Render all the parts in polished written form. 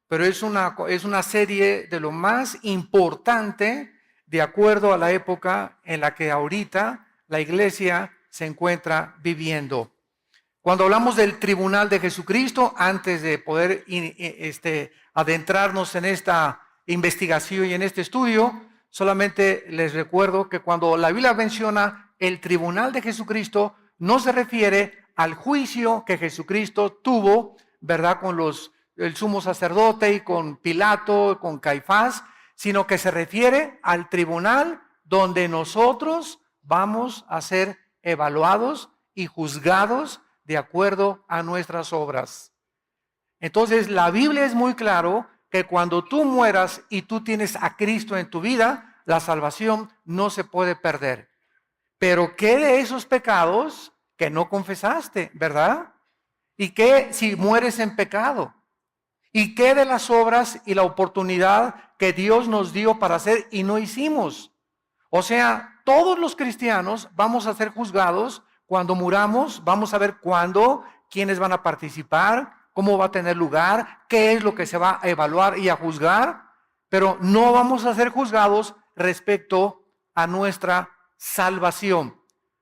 pero es una serie de lo más importante de acuerdo a la época en la que ahorita la iglesia se encuentra viviendo. Cuando hablamos del tribunal de Jesucristo, antes de poder adentrarnos en esta investigación y en este estudio, solamente les recuerdo que cuando la Biblia menciona el tribunal de Jesucristo, no se refiere al juicio que Jesucristo tuvo, ¿verdad?, con el sumo sacerdote y con Pilato, con Caifás, sino que se refiere al tribunal donde nosotros vamos a ser evaluados y juzgados de acuerdo a nuestras obras. Entonces, la Biblia es muy claro que cuando tú mueras y tú tienes a Cristo en tu vida, la salvación no se puede perder. Pero ¿qué de esos pecados que no confesaste, verdad? ¿Y qué si mueres en pecado? ¿Y qué de las obras y la oportunidad que Dios nos dio para hacer y no hicimos? O sea, todos los cristianos vamos a ser juzgados cuando muramos. Vamos a ver cuándo, quiénes van a participar, cómo va a tener lugar, qué es lo que se va a evaluar y a juzgar, pero no vamos a ser juzgados respecto a nuestra salvación,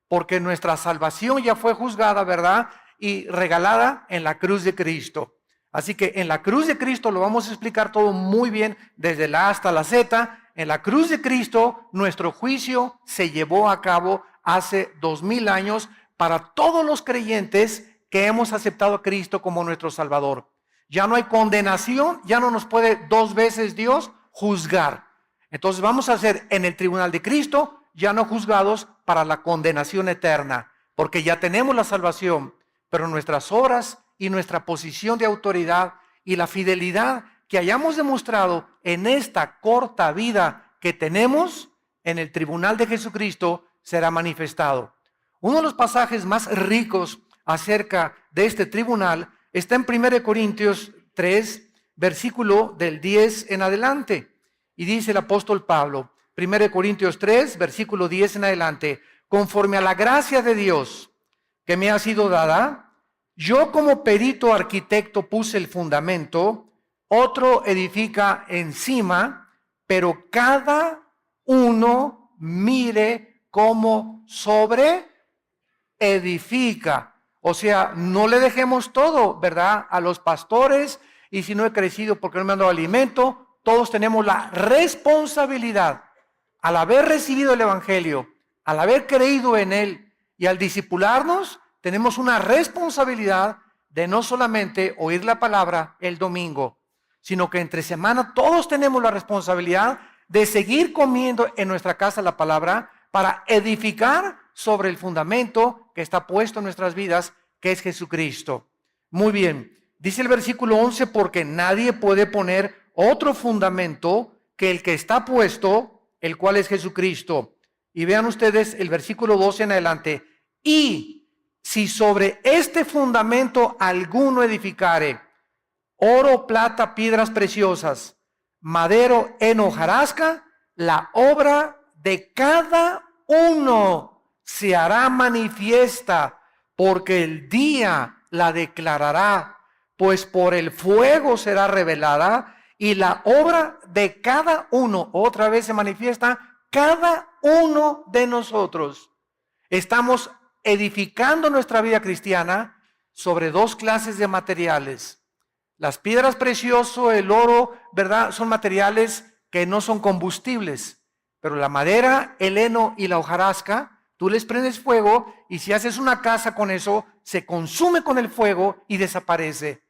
porque nuestra salvación ya fue juzgada, ¿verdad?, y regalada en la cruz de Cristo. Así que en la cruz de Cristo lo vamos a explicar todo muy bien, desde la A hasta la Z. En la cruz de Cristo nuestro juicio se llevó a cabo hace 2000 años para todos los creyentes que hemos aceptado a Cristo como nuestro Salvador. Ya no hay condenación, ya no nos puede dos veces Dios juzgar. Entonces vamos a ser en el tribunal de Cristo ya no juzgados para la condenación eterna, porque ya tenemos la salvación, pero nuestras obras y nuestra posición de autoridad y la fidelidad que hayamos demostrado en esta corta vida que tenemos en el tribunal de Jesucristo será manifestado. Uno de los pasajes más ricos acerca de este tribunal está en 1 Corintios 3, versículo del 10 en adelante. Y dice el apóstol Pablo, 1 Corintios 3, versículo 10 en adelante: conforme a la gracia de Dios que me ha sido dada, yo como perito arquitecto puse el fundamento, otro edifica encima, pero cada uno mire cómo sobre edifica. O sea, no le dejemos todo, ¿verdad?, a los pastores, y si no he crecido porque no me han dado alimento. Todos tenemos la responsabilidad, al haber recibido el evangelio, al haber creído en él y al discipularnos, tenemos una responsabilidad de no solamente oír la palabra el domingo, sino que entre semana todos tenemos la responsabilidad de seguir comiendo en nuestra casa la palabra para edificar sobre el fundamento que está puesto en nuestras vidas, que es Jesucristo. Muy bien, dice el versículo 11, porque nadie puede poner otro fundamento que el que está puesto, el cual es Jesucristo. Y vean ustedes el versículo 12 en adelante: y si sobre este fundamento alguno edificare oro, plata, piedras preciosas, madero, heno, hojarasca, la obra de cada uno se hará manifiesta, porque el día la declarará, pues por el fuego será revelada, y la obra de cada uno, otra vez se manifiesta, cada uno de nosotros. Estamos edificando nuestra vida cristiana sobre dos clases de materiales. Las piedras preciosas, el oro, ¿verdad?, son materiales que no son combustibles, pero la madera, el heno y la hojarasca, tú les prendes fuego y si haces una casa con eso, se consume con el fuego y desaparece.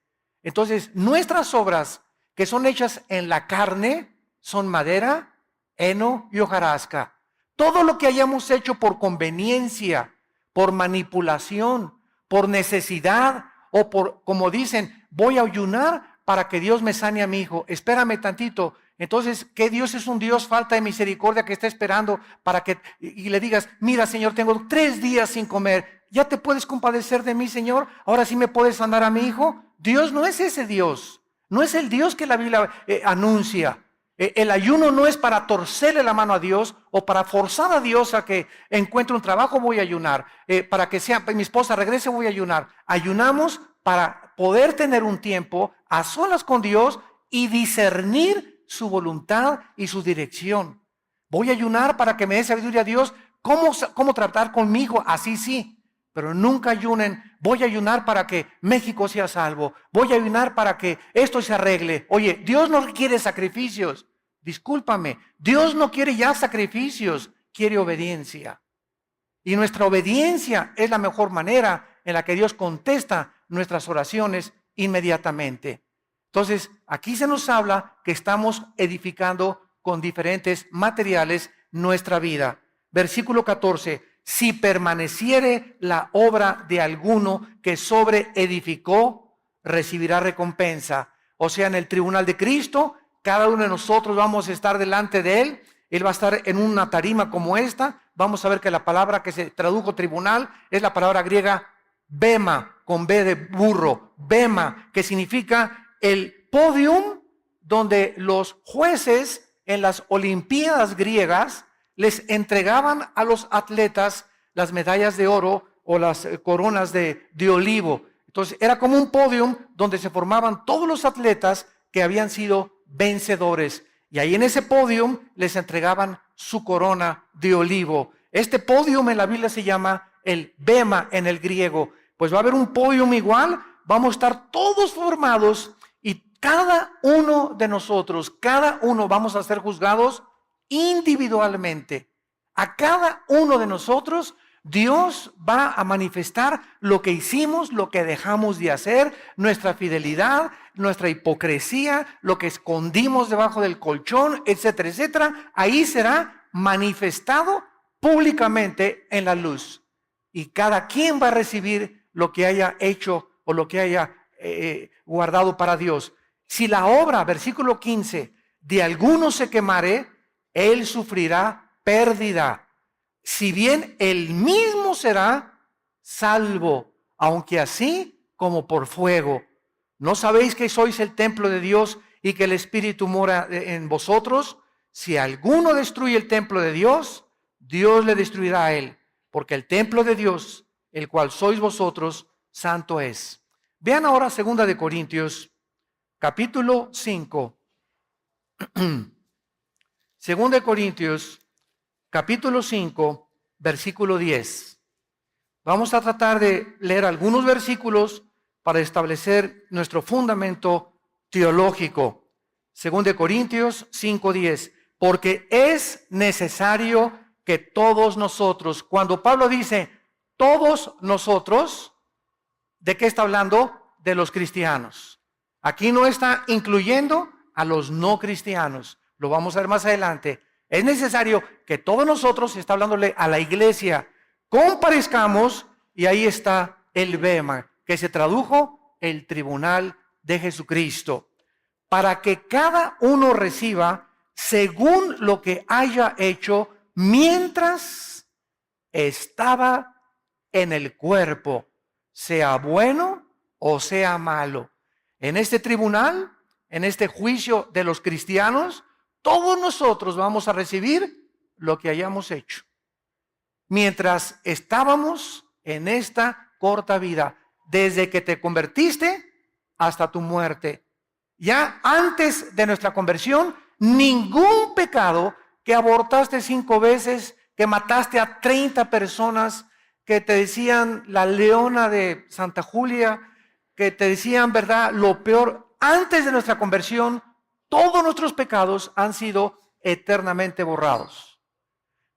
Entonces, nuestras obras que son hechas en la carne son madera, heno y hojarasca. Todo lo que hayamos hecho por conveniencia, por manipulación, por necesidad o por, como dicen, voy a ayunar para que Dios me sane a mi hijo, espérame tantito. Entonces, ¿qué Dios es un Dios falta de misericordia que está esperando para que y le digas, mira, Señor, tengo 3 días sin comer, ¿ya te puedes compadecer de mí, Señor? ¿Ahora sí me puedes sanar a mi hijo? Dios no es ese Dios, no es el Dios que la Biblia anuncia. El ayuno no es para torcerle la mano a Dios o para forzar a Dios a que encuentre un trabajo, voy a ayunar. Para que mi esposa regrese, voy a ayunar. Ayunamos para poder tener un tiempo a solas con Dios y discernir su voluntad y su dirección. Voy a ayunar para que me dé sabiduría a Dios. ¿Cómo tratar con mi hijo? Así sí, pero nunca ayunen. Voy a ayunar para que México sea salvo. Voy a ayunar para que esto se arregle. Oye, Dios no quiere sacrificios. Discúlpame, Dios no quiere ya sacrificios, quiere obediencia. Y nuestra obediencia es la mejor manera en la que Dios contesta nuestras oraciones inmediatamente. Entonces, aquí se nos habla que estamos edificando con diferentes materiales nuestra vida. Versículo 14, si permaneciere la obra de alguno que sobre edificó, recibirá recompensa. O sea, en el tribunal de Cristo, cada uno de nosotros vamos a estar delante de Él. Él va a estar en una tarima como esta. Vamos a ver que la palabra que se tradujo tribunal es la palabra griega bema, con B de burro, bema, que significa el podium donde los jueces en las olimpiadas griegas les entregaban a los atletas las medallas de oro o las coronas de olivo. Entonces era como un podium donde se formaban todos los atletas que habían sido vencedores. Y ahí en ese podium les entregaban su corona de olivo. Este podium en la Biblia se llama el bema en el griego. Pues va a haber un podium igual, vamos a estar todos formados y cada uno de nosotros, cada uno vamos a ser juzgados individualmente. A cada uno de nosotros Dios va a manifestar lo que hicimos, lo que dejamos de hacer, nuestra fidelidad, nuestra hipocresía, lo que escondimos debajo del colchón, etcétera, etcétera. Ahí será manifestado públicamente en la luz. Y cada quien va a recibir lo que haya hecho o lo que haya guardado para Dios. Si la obra, versículo 15, de alguno se quemare, él sufrirá pérdida. Si bien él mismo será salvo, aunque así como por fuego. ¿No sabéis que sois el templo de Dios y que el Espíritu mora en vosotros? Si alguno destruye el templo de Dios, Dios le destruirá a él, porque el templo de Dios, el cual sois vosotros, santo es. Vean ahora 2 de Corintios, capítulo 5. 2 de Corintios, capítulo 5, versículo 10. Vamos a tratar de leer algunos versículos para establecer nuestro fundamento teológico. 2 de Corintios 5:10. Porque es necesario que todos nosotros, cuando Pablo dice todos nosotros, ¿de qué está hablando? De los cristianos. Aquí no está incluyendo a los no cristianos. Lo vamos a ver más adelante. Es necesario que todos nosotros, está hablándole a la iglesia, comparezcamos, y ahí está el bema, que se tradujo el tribunal de Jesucristo, para que cada uno reciba según lo que haya hecho mientras estaba en el cuerpo, sea bueno o sea malo. En este tribunal, en este juicio de los cristianos, todos nosotros vamos a recibir lo que hayamos hecho mientras estábamos en esta corta vida, desde que te convertiste hasta tu muerte. Ya antes de nuestra conversión, ningún pecado, que abortaste 5 veces, que mataste a 30 personas, que te decían la leona de Santa Julia, que te decían, ¿verdad?, lo peor. Antes de nuestra conversión, todos nuestros pecados han sido eternamente borrados.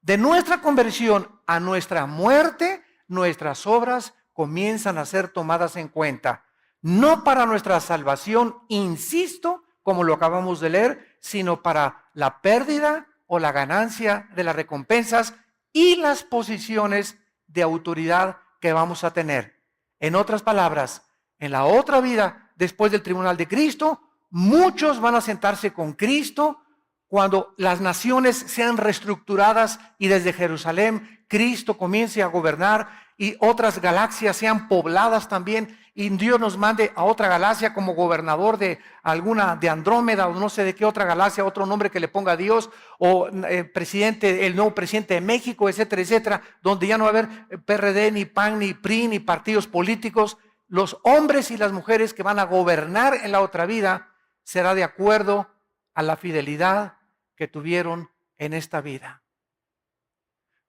De nuestra conversión a nuestra muerte, nuestras obras comienzan a ser tomadas en cuenta. No para nuestra salvación, insisto, como lo acabamos de leer, sino para la pérdida o la ganancia de las recompensas y las posiciones de autoridad que vamos a tener. En otras palabras, en la otra vida, después del tribunal de Cristo, muchos van a sentarse con Cristo cuando las naciones sean reestructuradas y desde Jerusalén Cristo comience a gobernar y otras galaxias sean pobladas también, y Dios nos mande a otra galaxia como gobernador de alguna, de Andrómeda o no sé de qué otra galaxia, otro nombre que le ponga a Dios, o presidente, el nuevo presidente de México, etcétera, etcétera, donde ya no va a haber PRD, ni PAN, ni PRI, ni partidos políticos. Los hombres y las mujeres que van a gobernar en la otra vida será de acuerdo a la fidelidad que tuvieron en esta vida.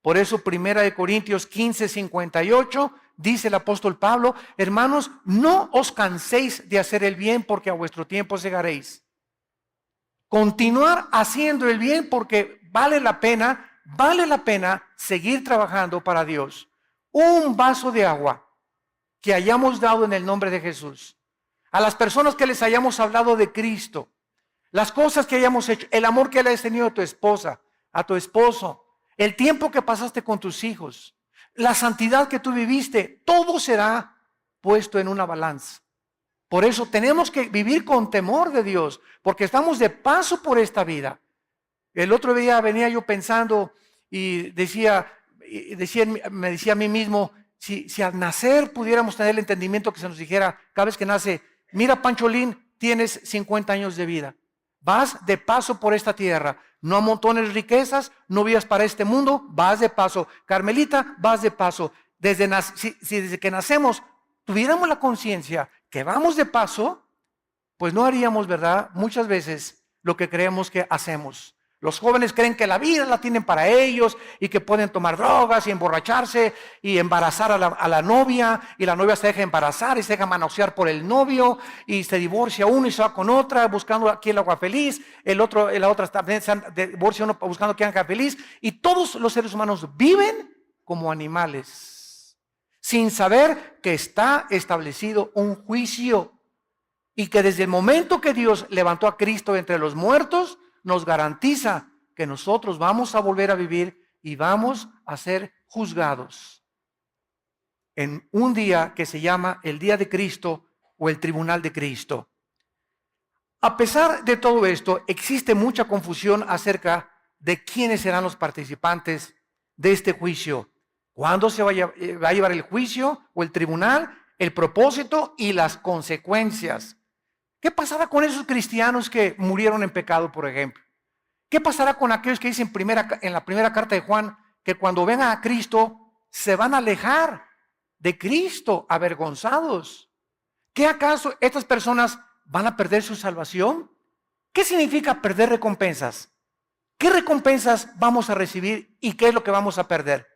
Por eso 1 Corintios 15:58 dice el apóstol Pablo: hermanos, no os canséis de hacer el bien, porque a vuestro tiempo segaréis. Continuar haciendo el bien, porque vale la pena seguir trabajando para Dios. Un vaso de agua que hayamos dado en el nombre de Jesús, a las personas que les hayamos hablado de Cristo, las cosas que hayamos hecho, el amor que le has tenido a tu esposa, a tu esposo, el tiempo que pasaste con tus hijos, la santidad que tú viviste, todo será puesto en una balanza. Por eso tenemos que vivir con temor de Dios, porque estamos de paso por esta vida. El otro día venía yo pensando y me decía a mí mismo, si al nacer pudiéramos tener el entendimiento que se nos dijera cada vez que nace: mira, Pancholín, tienes 50 años de vida. Vas de paso por esta tierra. No amontones riquezas, no vivas para este mundo, vas de paso. Carmelita, vas de paso. Si desde que nacemos tuviéramos la conciencia que vamos de paso, pues no haríamos, ¿verdad?, muchas veces lo que creemos que hacemos. Los jóvenes creen que la vida la tienen para ellos y que pueden tomar drogas y emborracharse y embarazar a la novia, y la novia se deja embarazar y se deja manosear por el novio y se divorcia uno y se va con otra buscando aquí el agua feliz, la otra también se divorcia uno buscando que haga feliz, y todos los seres humanos viven como animales sin saber que está establecido un juicio y que desde el momento que Dios levantó a Cristo entre los muertos, nos garantiza que nosotros vamos a volver a vivir y vamos a ser juzgados en un día que se llama el día de Cristo o el tribunal de Cristo. A pesar de todo esto, existe mucha confusión acerca de quiénes serán los participantes de este juicio. ¿Cuándo se va a llevar el juicio o el tribunal? El propósito y las consecuencias. ¿Qué pasará con esos cristianos que murieron en pecado, por ejemplo? ¿Qué pasará con aquellos que dicen en la primera carta de Juan que cuando vengan a Cristo se van a alejar de Cristo avergonzados? ¿Qué acaso estas personas van a perder su salvación? ¿Qué significa perder recompensas? ¿Qué recompensas vamos a recibir y qué es lo que vamos a perder?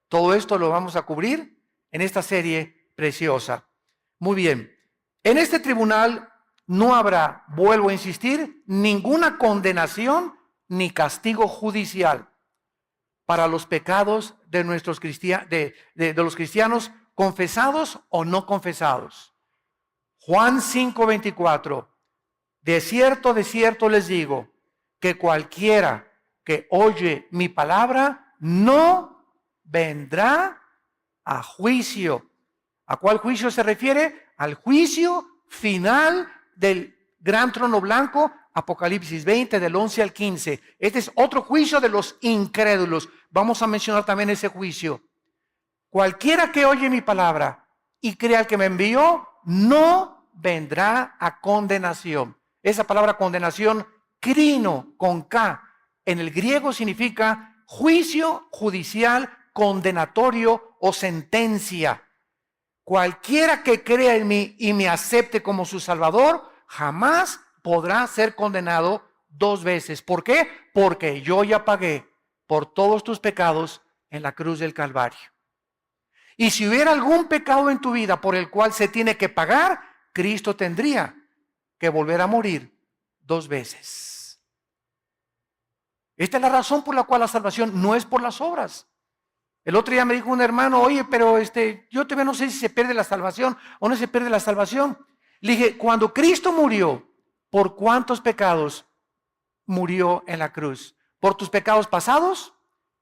Todo esto lo vamos a cubrir en esta serie preciosa. Muy bien, en este tribunal no habrá, vuelvo a insistir, ninguna condenación ni castigo judicial para los pecados de los cristianos confesados o no confesados. Juan 5:24: de cierto les digo, que cualquiera que oye mi palabra no vendrá a juicio. ¿A cuál juicio se refiere? Al juicio final del gran trono blanco, Apocalipsis 20, del 11 al 15. Este es otro juicio de los incrédulos. Vamos a mencionar también ese juicio. Cualquiera que oye mi palabra y crea al que me envió, no vendrá a condenación. Esa palabra condenación, crino, con K, en el griego significa juicio judicial, condenatorio o sentencia. Cualquiera que crea en mí y me acepte como su Salvador, jamás podrá ser condenado dos veces. ¿Por qué? Porque yo ya pagué por todos tus pecados en la cruz del Calvario. Y si hubiera algún pecado en tu vida por el cual se tiene que pagar, Cristo tendría que volver a morir dos veces. Esta es la razón por la cual la salvación no es por las obras. El otro día me dijo un hermano: oye, pero yo todavía no sé si se pierde la salvación o no se pierde la salvación. Le dije: cuando Cristo murió, ¿por cuántos pecados murió en la cruz? ¿Por tus pecados pasados,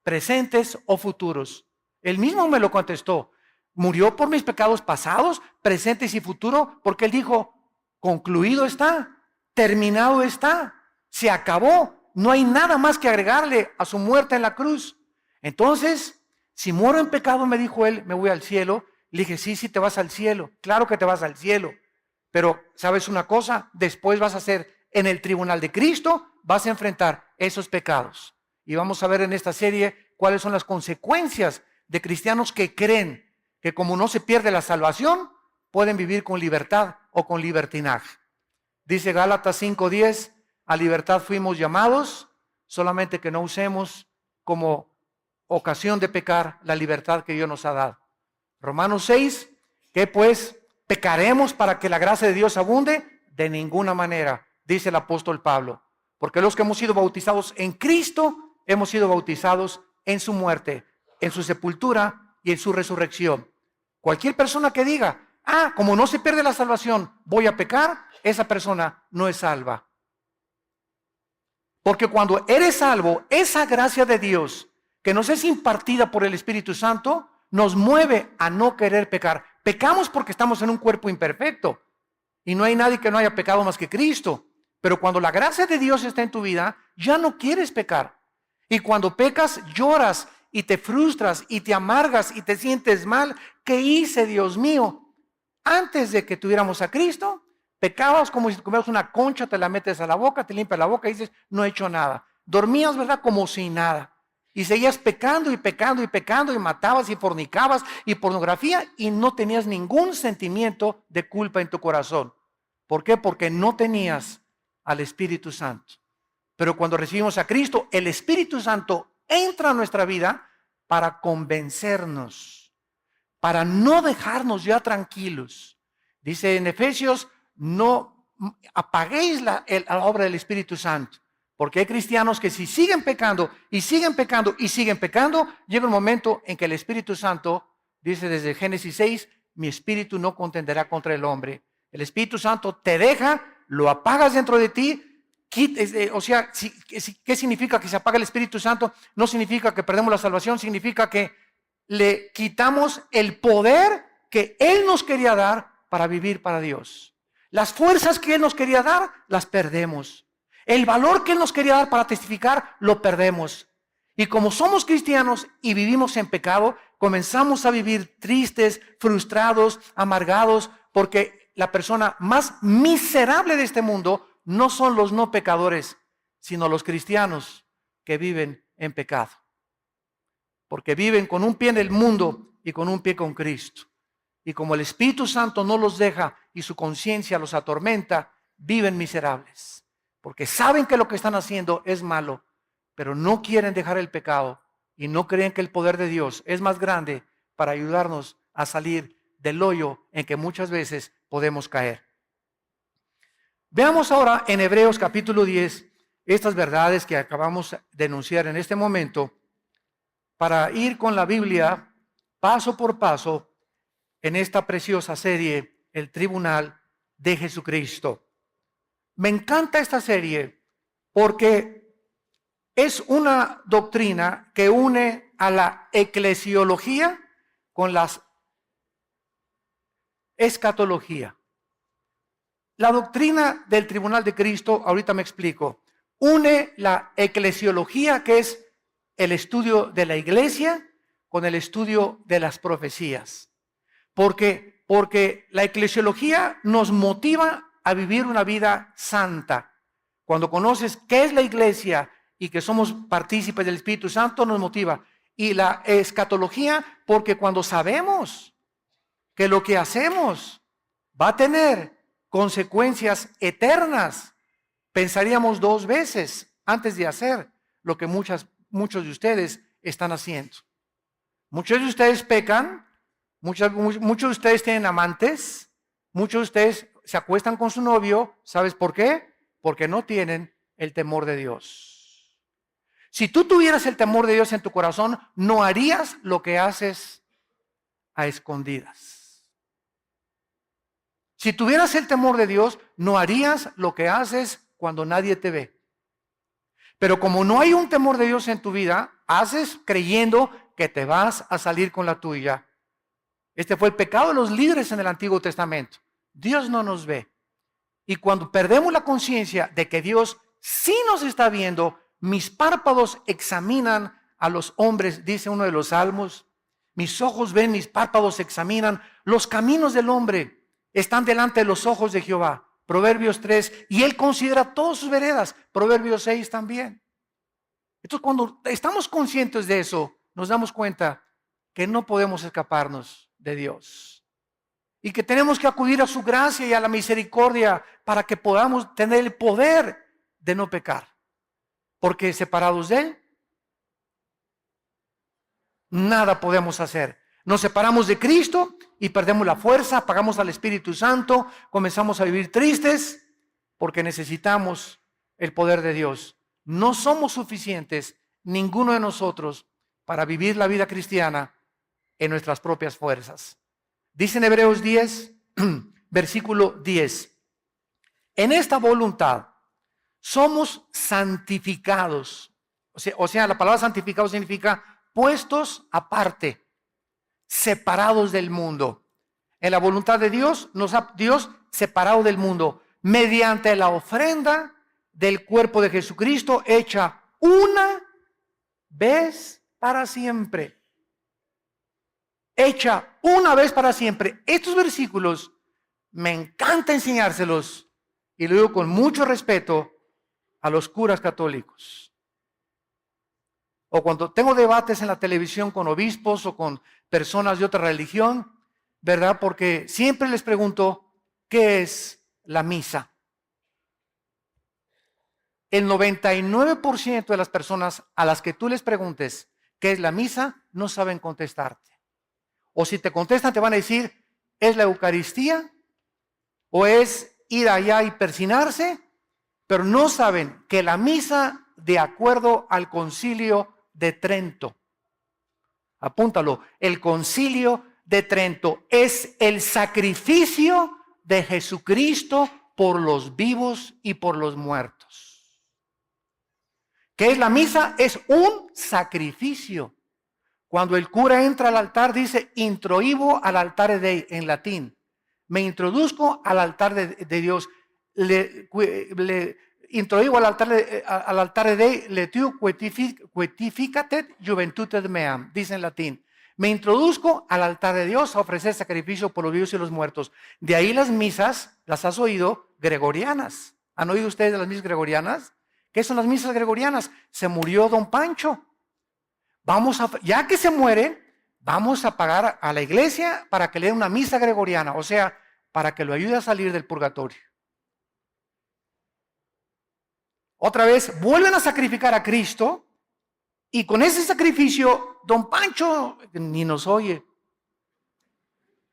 presentes o futuros? Él mismo me lo contestó. Murió por mis pecados pasados, presentes y futuros, porque él dijo: concluido está, terminado está, se acabó, no hay nada más que agregarle a su muerte en la cruz. Entonces, si muero en pecado, me dijo él, me voy al cielo. Le dije: sí, te vas al cielo, claro que te vas al cielo. Pero, ¿sabes una cosa? Después vas a ser en el tribunal de Cristo, vas a enfrentar esos pecados. Y vamos a ver en esta serie cuáles son las consecuencias de cristianos que creen que como no se pierde la salvación, pueden vivir con libertad o con libertinaje. Dice Gálatas 5:10, a libertad fuimos llamados, solamente que no usemos como ocasión de pecar la libertad que Dios nos ha dado. Romanos 6, que pues pecaremos para que la gracia de Dios abunde, de ninguna manera, dice el apóstol Pablo, porque los que hemos sido bautizados en Cristo, hemos sido bautizados en su muerte, en su sepultura y en su resurrección. Cualquier persona que diga, como no se pierde la salvación, voy a pecar, esa persona no es salva. Porque cuando eres salvo, esa gracia de Dios que nos es impartida por el Espíritu Santo, nos mueve a no querer pecar. Pecamos porque estamos en un cuerpo imperfecto y no hay nadie que no haya pecado más que Cristo. Pero cuando la gracia de Dios está en tu vida, ya no quieres pecar. Y cuando pecas, lloras y te frustras y te amargas y te sientes mal. ¿Qué hice, Dios mío? Antes de que tuviéramos a Cristo, pecabas como si comieras una concha, te la metes a la boca, te limpias la boca y dices, no he hecho nada. Dormías, ¿verdad? Como si nada. Y seguías pecando y pecando y pecando y matabas y fornicabas y pornografía y no tenías ningún sentimiento de culpa en tu corazón. ¿Por qué? Porque no tenías al Espíritu Santo. Pero cuando recibimos a Cristo, el Espíritu Santo entra a nuestra vida para convencernos, para no dejarnos ya tranquilos. Dice en Efesios, no apaguéis la obra del Espíritu Santo. Porque hay cristianos que si siguen pecando y siguen pecando y siguen pecando, llega un momento en que el Espíritu Santo, dice desde Génesis 6, mi espíritu no contenderá contra el hombre. El Espíritu Santo te deja, lo apagas dentro de ti. O sea, ¿qué significa que se apaga el Espíritu Santo? No significa que perdemos la salvación, significa que le quitamos el poder que Él nos quería dar para vivir para Dios. Las fuerzas que Él nos quería dar, las perdemos. El valor que Él nos quería dar para testificar, lo perdemos. Y como somos cristianos y vivimos en pecado, comenzamos a vivir tristes, frustrados, amargados, porque la persona más miserable de este mundo no son los no pecadores, sino los cristianos que viven en pecado. Porque viven con un pie en el mundo y con un pie con Cristo. Y como el Espíritu Santo no los deja y su conciencia los atormenta, viven miserables. Porque saben que lo que están haciendo es malo, pero no quieren dejar el pecado y no creen que el poder de Dios es más grande para ayudarnos a salir del hoyo en que muchas veces podemos caer. Veamos ahora en Hebreos capítulo 10 estas verdades que acabamos de enunciar en este momento para ir con la Biblia paso por paso en esta preciosa serie, El Tribunal de Jesucristo. Me encanta esta serie porque es una doctrina que une a la eclesiología con la escatología. La doctrina del Tribunal de Cristo, ahorita me explico, une la eclesiología, que es el estudio de la iglesia, con el estudio de las profecías. Porque la eclesiología nos motiva a vivir una vida santa. Cuando conoces qué es la iglesia y que somos partícipes del Espíritu Santo, nos motiva. Y la escatología, porque cuando sabemos que lo que hacemos va a tener consecuencias eternas, pensaríamos dos veces antes de hacer lo que muchos de ustedes están haciendo. Muchos de ustedes pecan, muchos de ustedes tienen amantes, muchos de ustedes se acuestan con su novio. ¿Sabes por qué? Porque no tienen el temor de Dios. Si tú tuvieras el temor de Dios en tu corazón, no harías lo que haces a escondidas. Si tuvieras el temor de Dios, no harías lo que haces cuando nadie te ve. Pero como no hay un temor de Dios en tu vida, haces creyendo que te vas a salir con la tuya. Este fue el pecado de los líderes en el Antiguo Testamento. Dios no nos ve. Y cuando perdemos la conciencia de que Dios sí nos está viendo, mis párpados examinan a los hombres, dice uno de los salmos. Mis ojos ven, mis párpados examinan. Los caminos del hombre están delante de los ojos de Jehová. Proverbios 3. Y Él considera todas sus veredas. Proverbios 6 también. Entonces, cuando estamos conscientes de eso, nos damos cuenta que no podemos escaparnos de Dios. y que tenemos que acudir a su gracia y a la misericordia para que podamos tener el poder de no pecar. Porque separados de Él, nada podemos hacer. Nos separamos de Cristo y perdemos la fuerza, apagamos al Espíritu Santo, comenzamos a vivir tristes porque necesitamos el poder de Dios. No somos suficientes, ninguno de nosotros, para vivir la vida cristiana en nuestras propias fuerzas. Dice en Hebreos 10, versículo 10. En esta voluntad somos santificados. O sea, la palabra santificado significa puestos aparte, separados del mundo. En la voluntad de Dios, nos ha Dios separado del mundo mediante la ofrenda del cuerpo de Jesucristo hecha una vez para siempre. Hecha una vez para siempre. Estos versículos me encanta enseñárselos y lo digo con mucho respeto a los curas católicos. O cuando tengo debates en la televisión con obispos o con personas de otra religión, ¿verdad? Porque siempre les pregunto, ¿qué es la misa? El 99% de las personas a las que tú les preguntes qué es la misa, no saben contestarte. O si te contestan, te van a decir, ¿es la Eucaristía? ¿O es ir allá y persinarse? Pero no saben que la misa, de acuerdo al Concilio de Trento, apúntalo, el Concilio de Trento es el sacrificio de Jesucristo por los vivos y por los muertos. ¿Qué es la misa? Es un sacrificio. Cuando el cura entra al altar dice, introibo al altare Dei, en latín. Me introduzco al altar de Dios. Le introibo al altare Dei, letiu quetificatet juventute meam, dice en latín. Me introduzco al altar de Dios a ofrecer sacrificio por los vivos y los muertos. De ahí las misas, las has oído, gregorianas. ¿Han oído ustedes de las misas gregorianas? ¿Qué son las misas gregorianas? Se murió don Pancho. Ya que se muere, vamos a pagar a la iglesia para que le dé una misa gregoriana, o sea, para que lo ayude a salir del purgatorio. Otra vez, vuelven a sacrificar a Cristo y con ese sacrificio, don Pancho ni nos oye.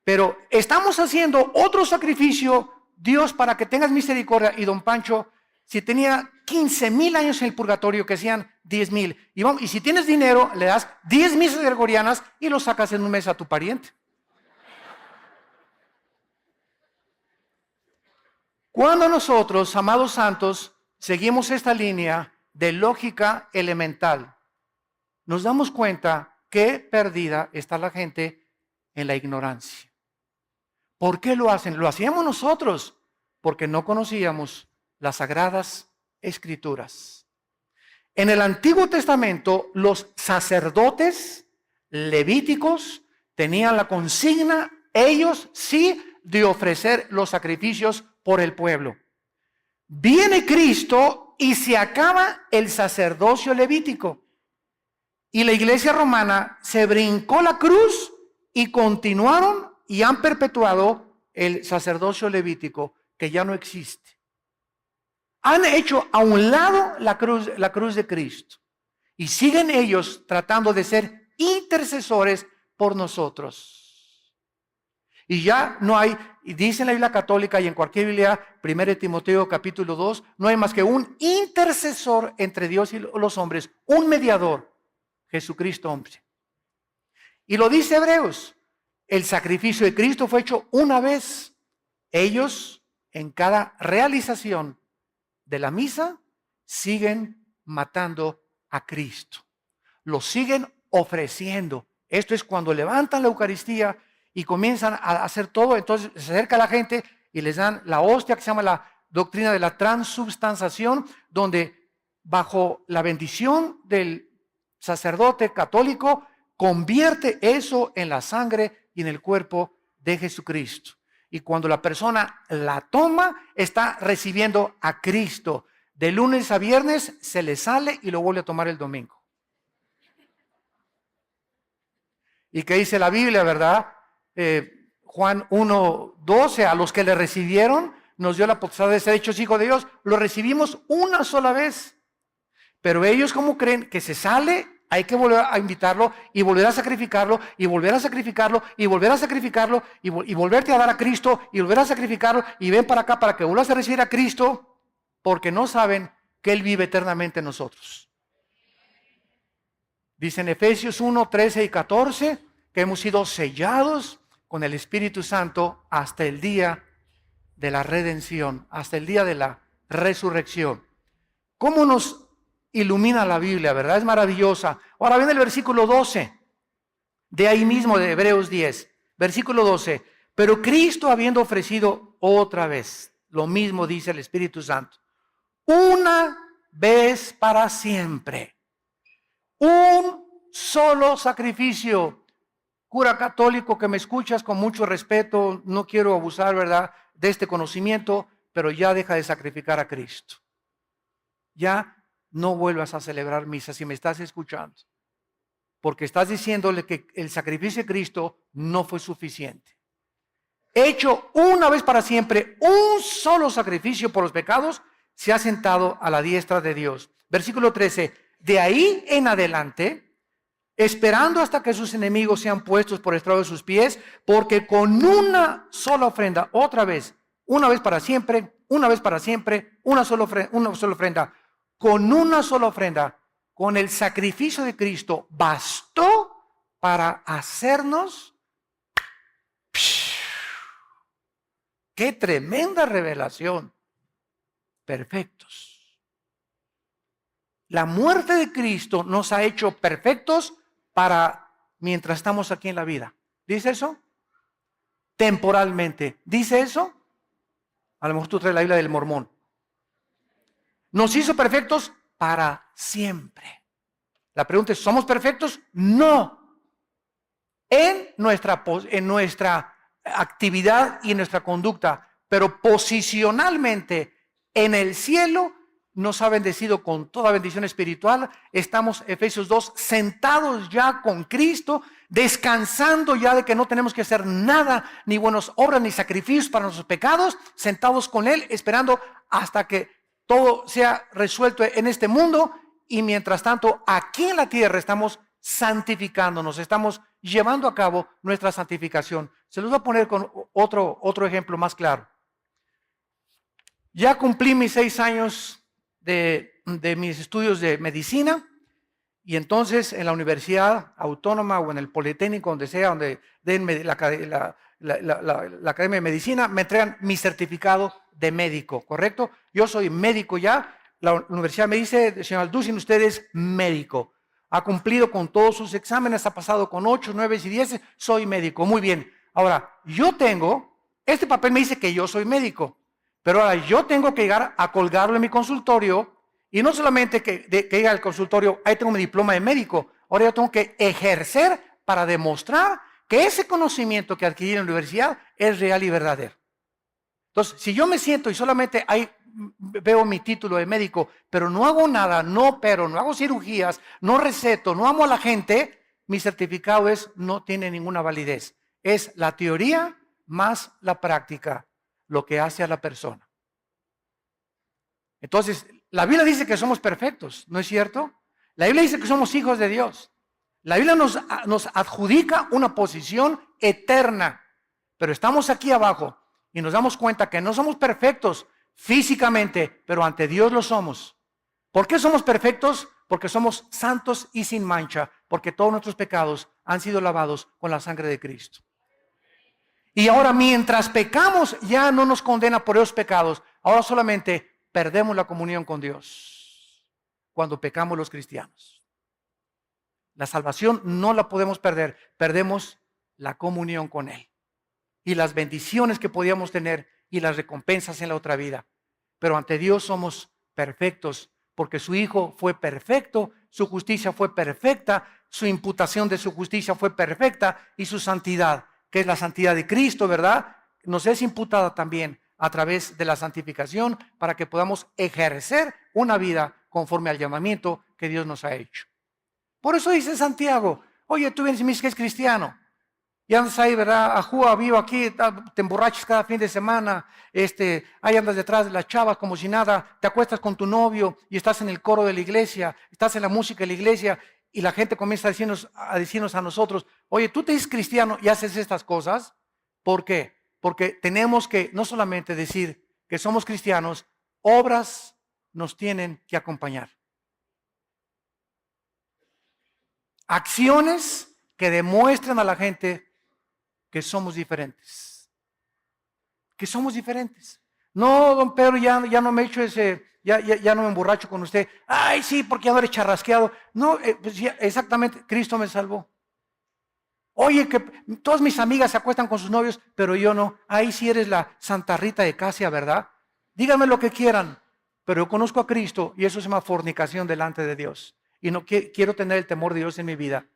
Pero estamos haciendo otro sacrificio, Dios, para que tengas misericordia, y don Pancho, si tenía 15,000 años en el purgatorio, que sean 10,000. Y si tienes dinero, le das 10 misas gregorianas y lo sacas en un mes a tu pariente. Cuando nosotros, amados santos, seguimos esta línea de lógica elemental, nos damos cuenta que perdida está la gente en la ignorancia. ¿Por qué lo hacen? Lo hacíamos nosotros porque no conocíamos las sagradas escrituras. En el Antiguo Testamento, los sacerdotes levíticos tenían la consigna, ellos sí, de ofrecer los sacrificios por el pueblo. Viene Cristo y se acaba el sacerdocio levítico. Y la iglesia romana se brincó la cruz y continuaron y han perpetuado el sacerdocio levítico, que ya no existe. Han hecho a un lado la cruz de Cristo y siguen ellos tratando de ser intercesores por nosotros. Y ya no hay, y dice en la Biblia católica y en cualquier Biblia, 1 Timoteo capítulo 2, no hay más que un intercesor entre Dios y los hombres, un mediador, Jesucristo hombre. Y lo dice Hebreos, el sacrificio de Cristo fue hecho una vez. Ellos, en cada realización de la misa, siguen matando a Cristo. Lo siguen ofreciendo. Esto es cuando levantan la Eucaristía y comienzan a hacer todo. Entonces se acerca la gente y les dan la hostia, que se llama la doctrina de la transubstanciación, donde bajo la bendición del sacerdote católico convierte eso en la sangre y en el cuerpo de Jesucristo. Y cuando la persona la toma, está recibiendo a Cristo. De lunes a viernes se le sale y lo vuelve a tomar el domingo. ¿Y qué dice la Biblia, verdad? Juan 1:12, a los que le recibieron, nos dio la potestad de ser hechos hijos de Dios. Lo recibimos una sola vez. Pero ellos, como creen que se sale, hay que volver a invitarlo y volver a sacrificarlo y volver a sacrificarlo y volver a sacrificarlo y volverte a dar a Cristo y volver a sacrificarlo y ven para acá para que vuelvas a recibir a Cristo, porque no saben que Él vive eternamente en nosotros. Dice en Efesios 1:13 y 14 que hemos sido sellados con el Espíritu Santo hasta el día de la redención, hasta el día de la resurrección. ¿Cómo nos ilumina la Biblia, verdad? Es maravillosa. Ahora viene el versículo 12, de ahí mismo de Hebreos 10, versículo 12. Pero Cristo, habiendo ofrecido otra vez, lo mismo dice el Espíritu Santo, una vez para siempre, un solo sacrificio. Cura católico que me escuchas, con mucho respeto, no quiero abusar, ¿verdad?, de este conocimiento, pero ya deja de sacrificar a Cristo. Ya no vuelvas a celebrar misa si me estás escuchando, porque estás diciéndole que el sacrificio de Cristo no fue suficiente. Hecho una vez para siempre, un solo sacrificio por los pecados, se ha sentado a la diestra de Dios. Versículo 13, de ahí en adelante, esperando hasta que sus enemigos sean puestos por estrado de sus pies, porque con una sola ofrenda, otra vez, una vez para siempre, una vez para siempre, una sola ofrenda, con una sola ofrenda, con el sacrificio de Cristo, bastó para hacernos. ¡Qué tremenda revelación! Perfectos. La muerte de Cristo nos ha hecho perfectos para mientras estamos aquí en la vida. ¿Dice eso? Temporalmente. ¿Dice eso? A lo mejor tú traes la Biblia del Mormón. Nos hizo perfectos para siempre. La pregunta es, ¿somos perfectos? No. En nuestra actividad y en nuestra conducta, pero posicionalmente en el cielo nos ha bendecido con toda bendición espiritual. Estamos, Efesios 2, sentados ya con Cristo, descansando ya de que no tenemos que hacer nada, ni buenas obras, ni sacrificios para nuestros pecados, sentados con Él, esperando hasta que todo sea resuelto en este mundo. Y mientras tanto, aquí en la tierra estamos santificándonos, estamos llevando a cabo nuestra santificación. Se los voy a poner con otro ejemplo más claro. Ya cumplí mis 6 años de mis estudios de medicina, y entonces en la Universidad Autónoma o en el Politécnico, donde sea, donde den la Academia de Medicina, me entregan mi certificado de médico, ¿correcto? Yo soy médico ya. La universidad me dice, señor Alducin, usted es médico. Ha cumplido con todos sus exámenes, ha pasado con 8, 9 y 10, soy médico. Muy bien. Ahora, este papel me dice que yo soy médico, pero ahora yo tengo que llegar a colgarlo en mi consultorio, y no solamente que llegue al consultorio, ahí tengo mi diploma de médico, ahora yo tengo que ejercer para demostrar que ese conocimiento que adquirí en la universidad es real y verdadero. Entonces, si yo me siento y solamente ahí veo mi título de médico, pero no hago nada, no opero, no hago cirugías, no receto, no amo a la gente, mi certificado no tiene ninguna validez. Es la teoría más la práctica lo que hace a la persona. Entonces, la Biblia dice que somos perfectos, ¿no es cierto? La Biblia dice que somos hijos de Dios. La Biblia nos adjudica una posición eterna, pero estamos aquí abajo y nos damos cuenta que no somos perfectos físicamente, pero ante Dios lo somos. ¿Por qué somos perfectos? Porque somos santos y sin mancha, porque todos nuestros pecados han sido lavados con la sangre de Cristo. Y ahora, mientras pecamos, ya no nos condena por esos pecados. Ahora solamente perdemos la comunión con Dios cuando pecamos los cristianos. La salvación no la podemos perder, perdemos la comunión con Él y las bendiciones que podíamos tener y las recompensas en la otra vida. Pero ante Dios somos perfectos, porque su Hijo fue perfecto, su justicia fue perfecta, su imputación de su justicia fue perfecta, y su santidad, que es la santidad de Cristo, ¿verdad?, nos es imputada también a través de la santificación, para que podamos ejercer una vida conforme al llamamiento que Dios nos ha hecho. Por eso dice Santiago, oye, tú vienes y me dices que es cristiano. Y andas ahí, ¿verdad? Ajúa, vivo aquí, te emborrachas cada fin de semana, ahí andas detrás de las chavas como si nada, te acuestas con tu novio y estás en el coro de la iglesia, estás en la música de la iglesia y la gente comienza a decirnos a nosotros, oye, tú te dices cristiano y haces estas cosas. ¿Por qué? Porque tenemos que no solamente decir que somos cristianos, obras nos tienen que acompañar. Acciones que demuestren a la gente que somos diferentes. Que somos diferentes. No, don Pedro, ya no me echo ya no me emborracho con usted. Ay, sí, porque ya no eres charrasqueado. No, pues ya, exactamente, Cristo me salvó. Oye, que todas mis amigas se acuestan con sus novios, pero yo no. Ahí sí eres la Santa Rita de Casia, ¿verdad? Díganme lo que quieran, pero yo conozco a Cristo y eso se llama fornicación delante de Dios. Y no quiero tener el temor de Dios en mi vida.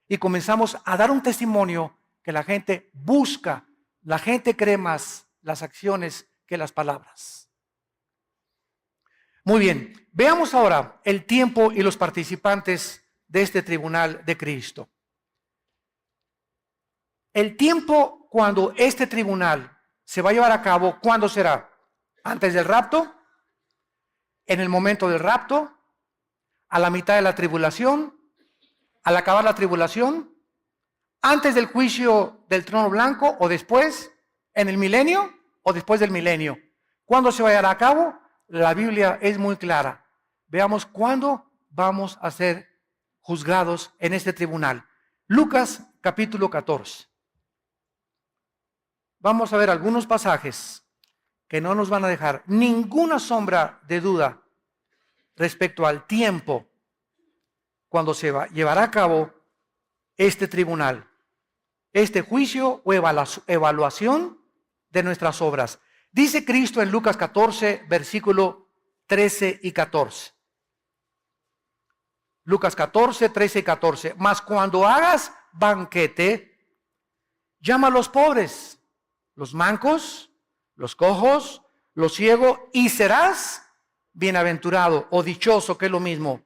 Y comenzamos a dar un testimonio que la gente busca, la gente cree más las acciones que las palabras. Muy bien, veamos ahora el tiempo y los participantes de este tribunal de Cristo. El tiempo cuando este tribunal se va a llevar a cabo, ¿cuándo será? ¿Antes del rapto? ¿En el momento del rapto? ¿A la mitad de la tribulación? ¿Al acabar la tribulación? ¿Antes del juicio del trono blanco o después? ¿En el milenio o después del milenio? ¿Cuándo se va a llevar a cabo? La Biblia es muy clara. Veamos cuándo vamos a ser juzgados en este tribunal. Lucas capítulo 14. Vamos a ver algunos pasajes que no nos van a dejar ninguna sombra de duda respecto al tiempo cuando se llevará a cabo este tribunal, este juicio o evaluación de nuestras obras. Dice Cristo en Lucas 14, versículo 13 y 14. Lucas 14, 13 y 14. Mas cuando hagas banquete, llama a los pobres, los mancos, los cojos, los ciegos, y serás bienaventurado o dichoso, que es lo mismo,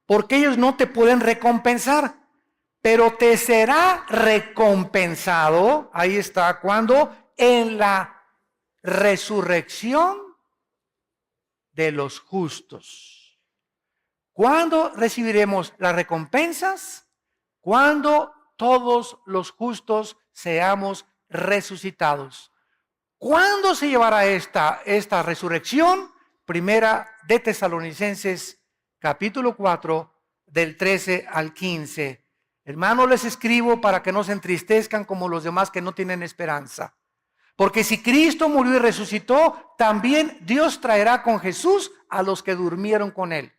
porque ellos no te pueden recompensar, pero te será recompensado, ahí está, cuando en la resurrección de los justos. ¿Cuándo recibiremos las recompensas? Cuando todos los justos seamos resucitados. ¿Cuándo se llevará esta resurrección? Primera de Tesalonicenses, capítulo 4, del 13 al 15. Hermanos, les escribo para que no se entristezcan como los demás que no tienen esperanza. Porque si Cristo murió y resucitó, también Dios traerá con Jesús a los que durmieron con él.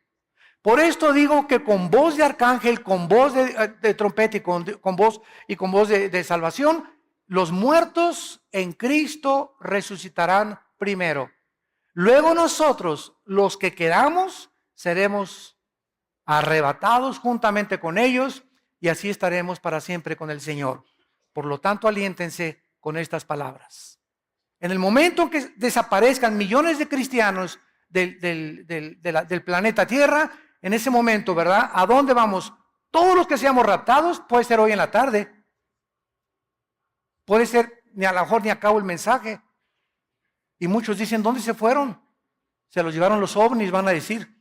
Por esto digo que con voz de arcángel, con voz de trompeta y con voz de salvación, los muertos en Cristo resucitarán primero. Luego nosotros, los que quedamos, seremos arrebatados juntamente con ellos y así estaremos para siempre con el Señor. Por lo tanto, aliéntense con estas palabras. En el momento en que desaparezcan millones de cristianos del planeta Tierra, en ese momento, ¿verdad? ¿A dónde vamos? Todos los que seamos raptados, puede ser hoy en la tarde. Puede ser, a lo mejor ni acabo el mensaje. Y muchos dicen, ¿dónde se fueron? Se los llevaron los ovnis, van a decir.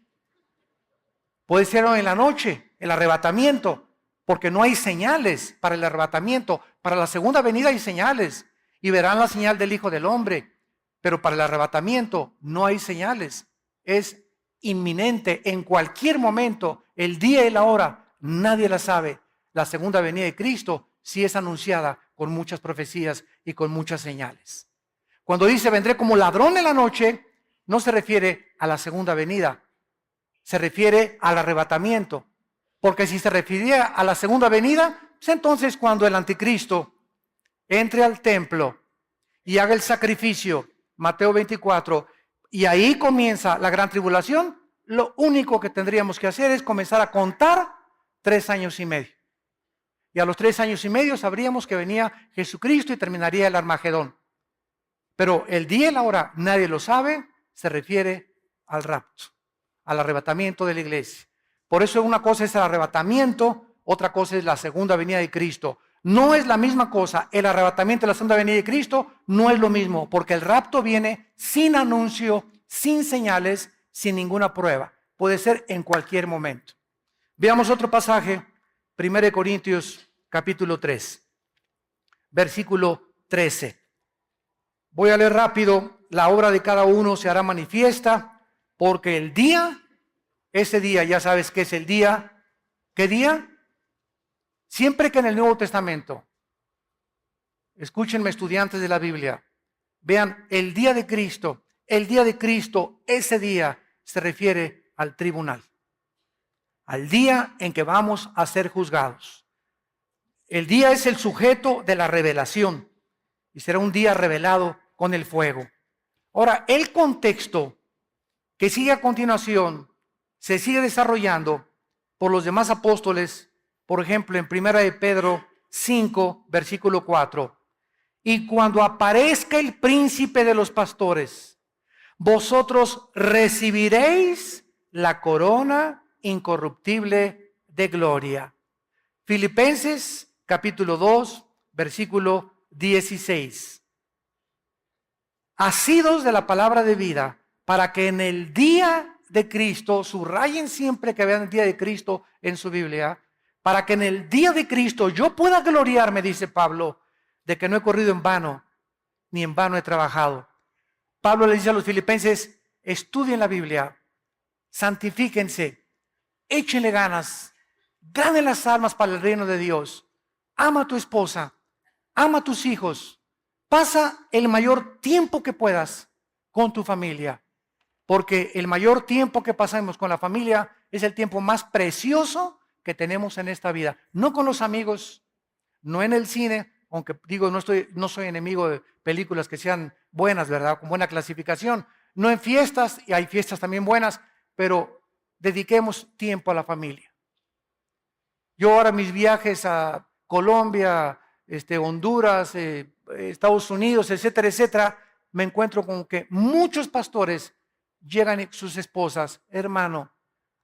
Puede ser hoy en la noche, el arrebatamiento, porque no hay señales para el arrebatamiento. Para la segunda venida hay señales, y verán la señal del Hijo del Hombre. Pero para el arrebatamiento no hay señales. Es inminente, en cualquier momento, el día y la hora, nadie la sabe. La segunda venida de Cristo sí es anunciada con muchas profecías y con muchas señales. Cuando dice vendré como ladrón en la noche, no se refiere a la segunda venida, se refiere al arrebatamiento. Porque si se refiriera a la segunda venida, pues entonces cuando el anticristo entre al templo y haga el sacrificio, Mateo 24, y ahí comienza la gran tribulación, lo único que tendríamos que hacer es comenzar a contar 3 años y medio. Y a los 3 años y medio sabríamos que venía Jesucristo y terminaría el Armagedón. Pero el día y la hora, nadie lo sabe, se refiere al rapto, al arrebatamiento de la iglesia. Por eso una cosa es el arrebatamiento, otra cosa es la segunda venida de Cristo. No es la misma cosa. El arrebatamiento de la segunda venida de Cristo no es lo mismo, porque el rapto viene sin anuncio, sin señales, sin ninguna prueba. Puede ser en cualquier momento. Veamos otro pasaje, 1 Corintios capítulo 3, versículo 13. Voy a leer rápido. La obra de cada uno se hará manifiesta, porque el día, ese día, ya sabes que es el día. ¿Qué día? Siempre que en el Nuevo Testamento, escúchenme estudiantes de la Biblia, vean el día de Cristo, ese día se refiere al tribunal, al día en que vamos a ser juzgados. El día es el sujeto de la revelación y será un día revelado con el fuego. Ahora, el contexto que sigue a continuación se sigue desarrollando por los demás apóstoles, por ejemplo, en 1 de Pedro 5, versículo 4. Y cuando aparezca el príncipe de los pastores, vosotros recibiréis la corona incorruptible de gloria. Filipenses capítulo 2, versículo 16. Asidos de la palabra de vida, para que en el día de Cristo, subrayen siempre que vean el día de Cristo en su Biblia, para que en el día de Cristo yo pueda gloriarme, dice Pablo, de que no he corrido en vano, ni en vano he trabajado. Pablo le dice a los filipenses, estudien la Biblia, santifíquense, échenle ganas, ganen las almas para el reino de Dios, ama a tu esposa, ama a tus hijos, pasa el mayor tiempo que puedas con tu familia, porque el mayor tiempo que pasamos con la familia es el tiempo más precioso que tenemos en esta vida. No con los amigos, no en el cine, aunque digo, no soy enemigo de películas que sean buenas, ¿verdad? Con buena clasificación. No en fiestas, y hay fiestas también buenas, pero dediquemos tiempo a la familia. Yo ahora mis viajes a Colombia, Honduras, Estados Unidos, etcétera, etcétera, me encuentro con que muchos pastores llegan sus esposas, hermano,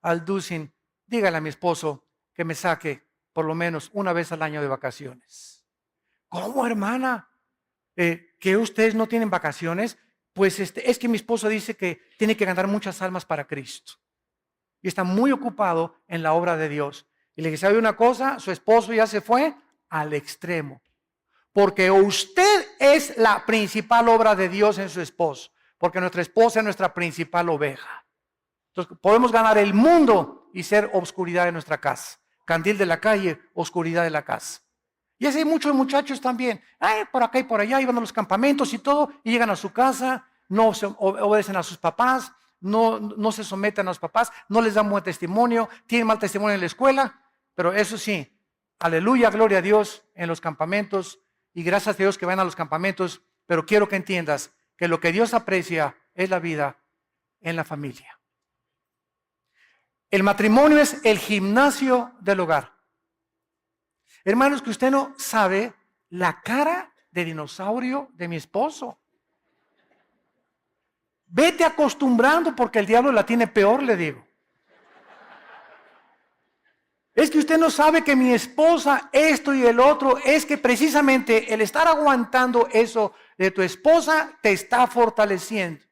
al Dusin, dígale a mi esposo que me saque por lo menos una vez al año de vacaciones. ¿Cómo, hermana? ¿Que ustedes no tienen vacaciones? Pues es que mi esposo dice que tiene que ganar muchas almas para Cristo. Y está muy ocupado en la obra de Dios. Y le dije, ¿sabe una cosa? Su esposo ya se fue al extremo. Porque usted es la principal obra de Dios en su esposo. Porque nuestra esposa es nuestra principal oveja. Entonces podemos ganar el mundo y ser obscuridad de nuestra casa. Candil de la calle, oscuridad de la casa. Y así hay muchos muchachos también. Por acá y por allá, iban a los campamentos y todo, y llegan a su casa, no se obedecen a sus papás, no se someten a los papás, no les dan buen testimonio, tienen mal testimonio en la escuela, pero eso sí, aleluya, gloria a Dios en los campamentos, y gracias a Dios que van a los campamentos, pero quiero que entiendas que lo que Dios aprecia es la vida en la familia. El matrimonio es el gimnasio del hogar. Hermanos, que usted no sabe la cara de dinosaurio de mi esposo. Vete acostumbrando porque el diablo la tiene peor, le digo. Es que usted no sabe que mi esposa, esto y el otro, es que precisamente el estar aguantando eso de tu esposa te está fortaleciendo.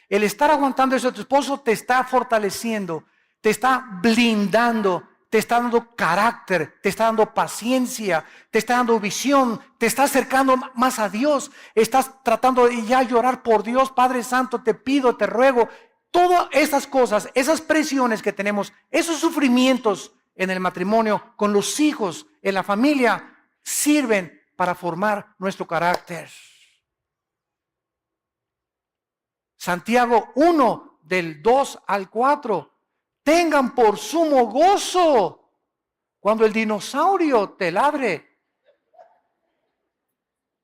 El estar aguantando eso de tu esposo te está fortaleciendo, te está blindando, te está dando carácter, te está dando paciencia, te está dando visión, te está acercando más a Dios, estás tratando de ya llorar por Dios, Padre Santo, te pido, te ruego. Todas estas cosas, esas presiones que tenemos, esos sufrimientos en el matrimonio, con los hijos, en la familia, sirven para formar nuestro carácter. Santiago 1, del 2 al 4. Tengan por sumo gozo cuando el dinosaurio te ladre.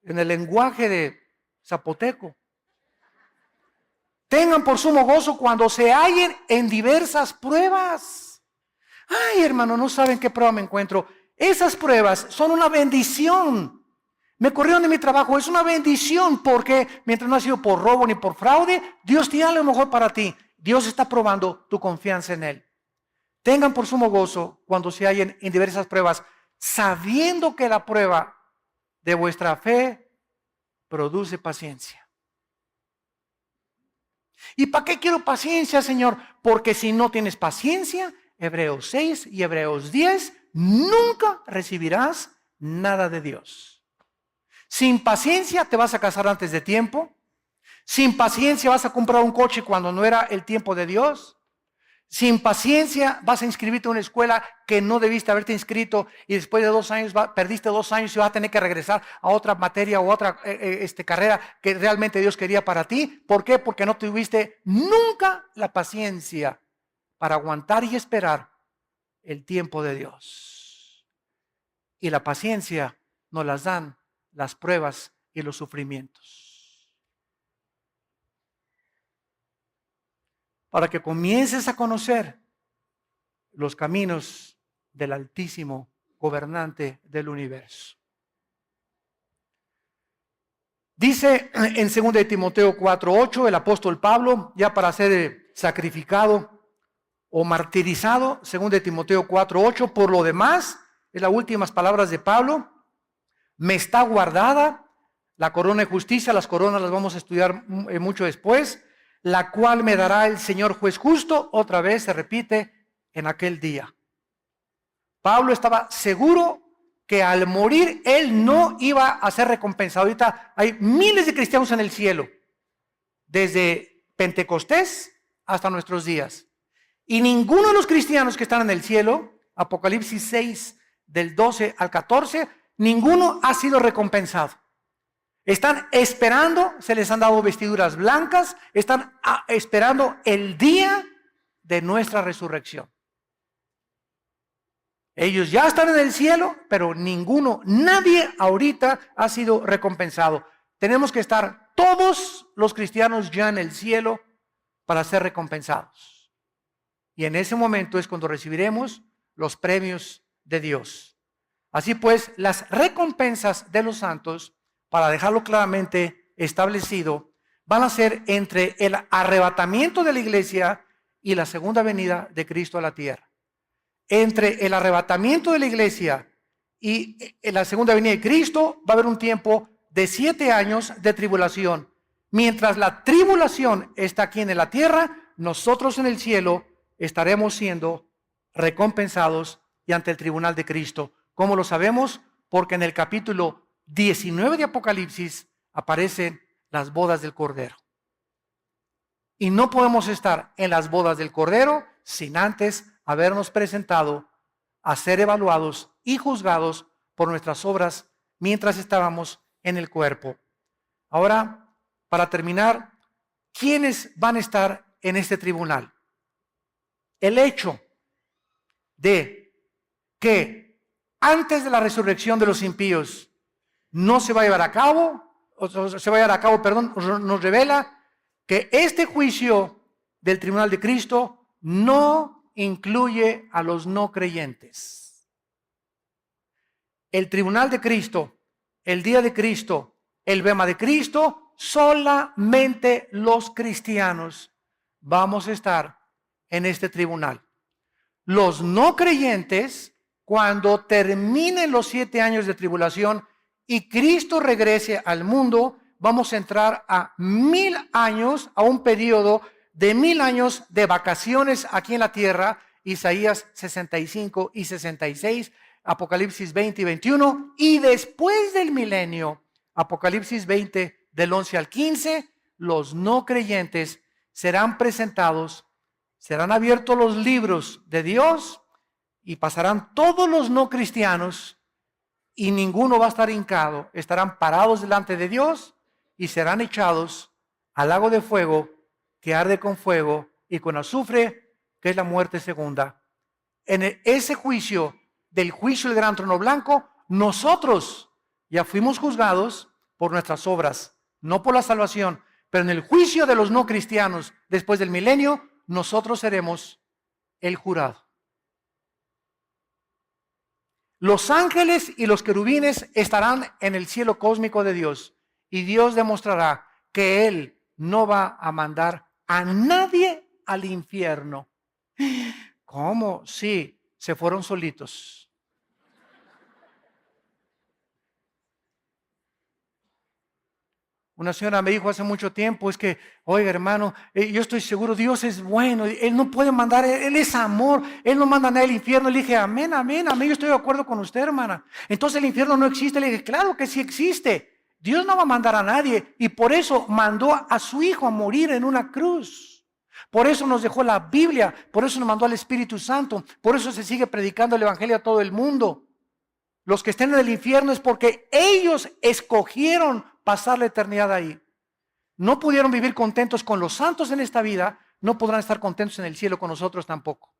En el lenguaje de zapoteco. Tengan por sumo gozo cuando se hallen en diversas pruebas. Ay, hermano, no saben qué prueba me encuentro. Esas pruebas son una bendición. Me corrieron de mi trabajo, es una bendición porque mientras no ha sido por robo ni por fraude, Dios tiene lo mejor para ti. Dios está probando tu confianza en Él. Tengan por sumo gozo cuando se hallen en diversas pruebas, sabiendo que la prueba de vuestra fe produce paciencia. ¿Y para qué quiero paciencia, Señor? Porque si no tienes paciencia, Hebreos 6 y Hebreos 10, nunca recibirás nada de Dios. Sin paciencia te vas a casar antes de tiempo. Sin paciencia vas a comprar un coche cuando no era el tiempo de Dios. Sin paciencia vas a inscribirte en una escuela que no debiste haberte inscrito y después de 2 años perdiste 2 años y vas a tener que regresar a otra materia o otra carrera que realmente Dios quería para ti. ¿Por qué? Porque no tuviste nunca la paciencia para aguantar y esperar el tiempo de Dios. Y la paciencia nos las dan las pruebas y los sufrimientos. Para que comiences a conocer los caminos del Altísimo Gobernante del universo. Dice en 2 Timoteo 4:8 el apóstol Pablo, ya para ser sacrificado o martirizado, 2 Timoteo 4:8, por lo demás, es las últimas palabras de Pablo, me está guardada la corona de justicia, las coronas las vamos a estudiar mucho después, la cual me dará el Señor juez justo, otra vez se repite, en aquel día. Pablo estaba seguro que al morir él no iba a ser recompensado. Ahorita hay miles de cristianos en el cielo, desde Pentecostés hasta nuestros días. Y ninguno de los cristianos que están en el cielo, Apocalipsis 6, del 12 al 14, ninguno ha sido recompensado. Están esperando, se les han dado vestiduras blancas, están esperando el día de nuestra resurrección. Ellos ya están en el cielo, pero nadie ahorita ha sido recompensado. Tenemos que estar todos los cristianos ya en el cielo para ser recompensados. Y en ese momento es cuando recibiremos los premios de Dios. Así pues, las recompensas de los santos, para dejarlo claramente establecido, van a ser entre el arrebatamiento de la iglesia y la segunda venida de Cristo a la tierra. Entre el arrebatamiento de la iglesia y la segunda venida de Cristo va a haber un tiempo de 7 años de tribulación. Mientras la tribulación está aquí en la tierra, nosotros en el cielo estaremos siendo recompensados y ante el tribunal de Cristo. ¿Cómo lo sabemos? Porque en el capítulo 19 de Apocalipsis aparecen las bodas del Cordero. Y no podemos estar en las bodas del Cordero sin antes habernos presentado a ser evaluados y juzgados por nuestras obras mientras estábamos en el cuerpo. Ahora, para terminar, ¿quiénes van a estar en este tribunal? El hecho de que antes de la resurrección de los impíos no se va a llevar a cabo, nos revela que este juicio del tribunal de Cristo no incluye a los no creyentes. El tribunal de Cristo, el día de Cristo, el bema de Cristo, solamente los cristianos vamos a estar en este tribunal. Los no creyentes, cuando terminen los 7 años de tribulación y Cristo regrese al mundo, vamos a entrar a 1000 años, a un periodo de 1000 años de vacaciones aquí en la tierra, Isaías 65 y 66, Apocalipsis 20 y 21, y después del milenio, Apocalipsis 20 del 11 al 15, los no creyentes serán presentados, serán abiertos los libros de Dios y pasarán todos los no cristianos y ninguno va a estar hincado, estarán parados delante de Dios y serán echados al lago de fuego que arde con fuego y con azufre, que es la muerte segunda. En ese juicio, del juicio del gran trono blanco, nosotros ya fuimos juzgados por nuestras obras, no por la salvación, pero en el juicio de los no cristianos después del milenio, nosotros seremos el jurado. Los ángeles y los querubines estarán en el cielo cósmico de Dios y Dios demostrará que Él no va a mandar a nadie al infierno. ¿Cómo? Sí, se fueron solitos. Una señora me dijo hace mucho tiempo, es que, oiga hermano, yo estoy seguro, Dios es bueno, Él no puede mandar, Él es amor, Él no manda a nadie al infierno. Le dije, amén, amén, amén, yo estoy de acuerdo con usted, hermana. Entonces el infierno no existe. Le dije, claro que sí existe. Dios no va a mandar a nadie y por eso mandó a su Hijo a morir en una cruz. Por eso nos dejó la Biblia, por eso nos mandó al Espíritu Santo, por eso se sigue predicando el Evangelio a todo el mundo. Los que estén en el infierno es porque ellos escogieron pasar la eternidad ahí. No pudieron vivir contentos con los santos en esta vida, no podrán estar contentos en el cielo con nosotros tampoco.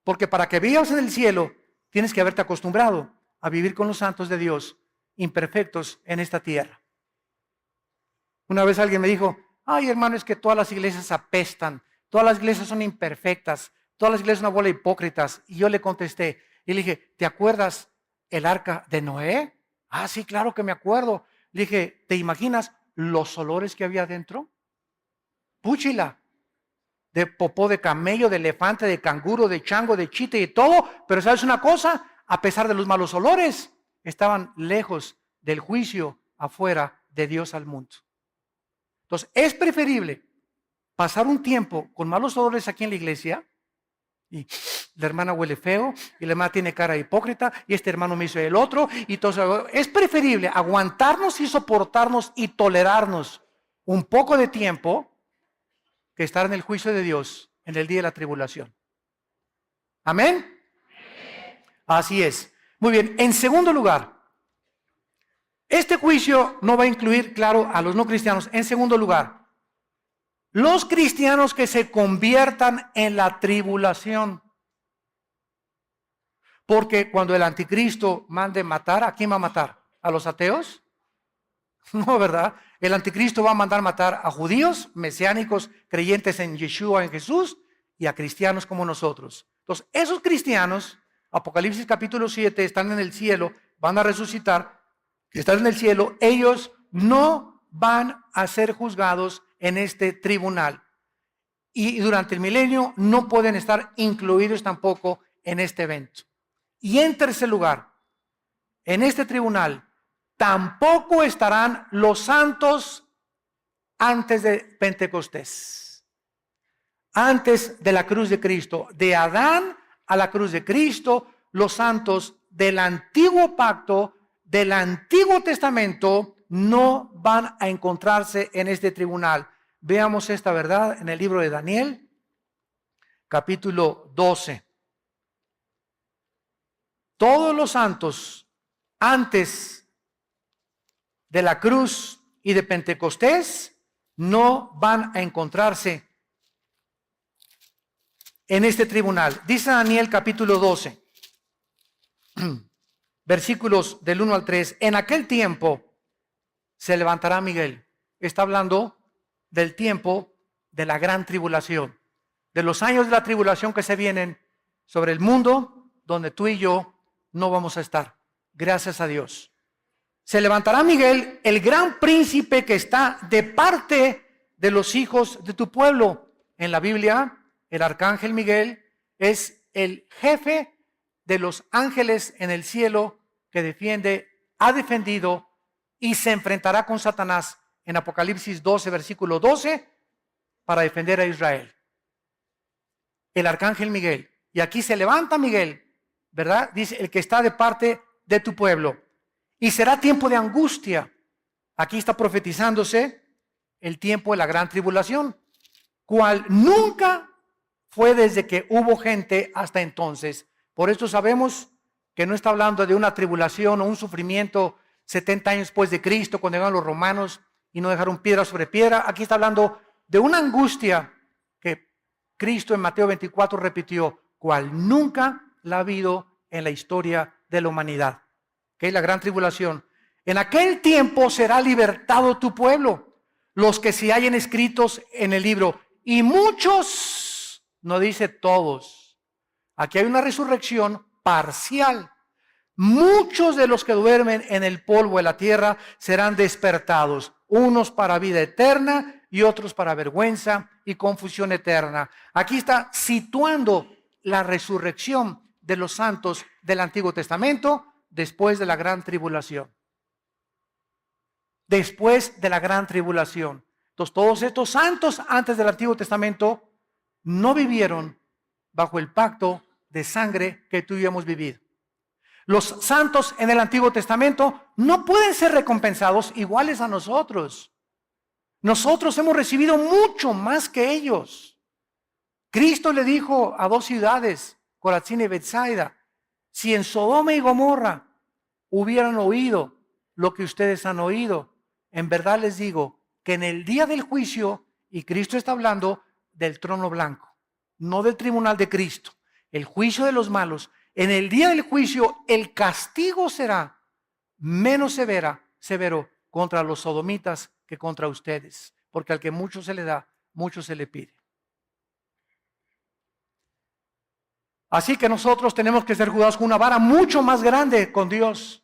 Porque para que vivas en el cielo, tienes que haberte acostumbrado a vivir con los santos de Dios, imperfectos en esta tierra. Una vez alguien me dijo, ay hermano, es que todas las iglesias apestan, todas las iglesias son imperfectas, todas las iglesias son una bola de hipócritas. Y yo le contesté, y le dije, ¿te acuerdas el arca de Noé? Ah, sí, claro que me acuerdo. Le dije, ¿te imaginas los olores que había dentro? Púchila, de popó de camello, de elefante, de canguro, de chango, de chita y todo. Pero ¿sabes una cosa? A pesar de los malos olores, estaban lejos del juicio afuera de Dios al mundo. Entonces, es preferible pasar un tiempo con malos olores aquí en la iglesia y la hermana huele feo y la hermana tiene cara hipócrita y este hermano me hizo el otro y todo. Es preferible aguantarnos y soportarnos y tolerarnos un poco de tiempo que estar en el juicio de Dios en el día de la tribulación. ¿Amén? Así es. Muy bien. En segundo lugar, este juicio no va a incluir, claro, a los no cristianos. En segundo lugar, los cristianos que se conviertan en la tribulación. Porque cuando el anticristo mande matar, ¿a quién va a matar? ¿A los ateos? No, ¿verdad? El anticristo va a mandar matar a judíos, mesiánicos, creyentes en Yeshua, en Jesús, y a cristianos como nosotros. Entonces, esos cristianos, Apocalipsis capítulo 7, están en el cielo, van a resucitar, están en el cielo, ellos no van a ser juzgados en este tribunal. Y durante el milenio no pueden estar incluidos tampoco en este evento. Y en tercer lugar, en este tribunal tampoco estarán los santos antes de Pentecostés, antes de la cruz de Cristo. De Adán a la cruz de Cristo, los santos del antiguo pacto, del Antiguo Testamento, no van a encontrarse en este tribunal. Veamos esta verdad en el libro de Daniel, capítulo 12. Todos los santos antes de la cruz y de Pentecostés no van a encontrarse en este tribunal. Dice Daniel capítulo 12, versículos del 1 al 3. En aquel tiempo se levantará Miguel. Está hablando del tiempo de la gran tribulación, de los años de la tribulación que se vienen sobre el mundo, donde tú y yo no vamos a estar. Gracias a Dios. Se levantará Miguel, el gran príncipe que está de parte de los hijos de tu pueblo. En la Biblia, el arcángel Miguel es el jefe de los ángeles en el cielo que defiende, ha defendido y se enfrentará con Satanás en Apocalipsis 12, versículo 12, para defender a Israel. El arcángel Miguel. Y aquí se levanta Miguel, ¿verdad? Dice, el que está de parte de tu pueblo. Y será tiempo de angustia. Aquí está profetizándose el tiempo de la gran tribulación, cual nunca fue desde que hubo gente hasta entonces. Por esto sabemos que no está hablando de una tribulación o un sufrimiento 70 años después de Cristo, cuando llegaron los romanos y no dejaron piedra sobre piedra. Aquí está hablando de una angustia que Cristo en Mateo 24 repitió, cual nunca la ha habido en la historia de la humanidad, que es la gran tribulación. En aquel tiempo será libertado tu pueblo, los que se hallen escritos en el libro, y muchos, no dice todos, aquí hay una resurrección parcial. Muchos de los que duermen en el polvo de la tierra serán despertados, unos para vida eterna y otros para vergüenza y confusión eterna. Aquí está situando la resurrección de los santos del Antiguo Testamento después de la gran tribulación. después de la gran tribulación. Entonces, todos estos santos antes del Antiguo Testamento no vivieron bajo el pacto de sangre que tú y yo hemos vivido. Los santos en el Antiguo Testamento no pueden ser recompensados iguales a nosotros. Nosotros hemos recibido mucho más que ellos. Cristo le dijo a dos ciudades, Corazín y Betsaida, si en Sodoma y Gomorra hubieran oído lo que ustedes han oído, en verdad les digo que en el día del juicio, y Cristo está hablando del trono blanco, no del tribunal de Cristo, el juicio de los malos, en el día del juicio el castigo será menos severo contra los sodomitas que contra ustedes, porque al que mucho se le da, mucho se le pide. Así que nosotros tenemos que ser juzgados con una vara mucho más grande con Dios,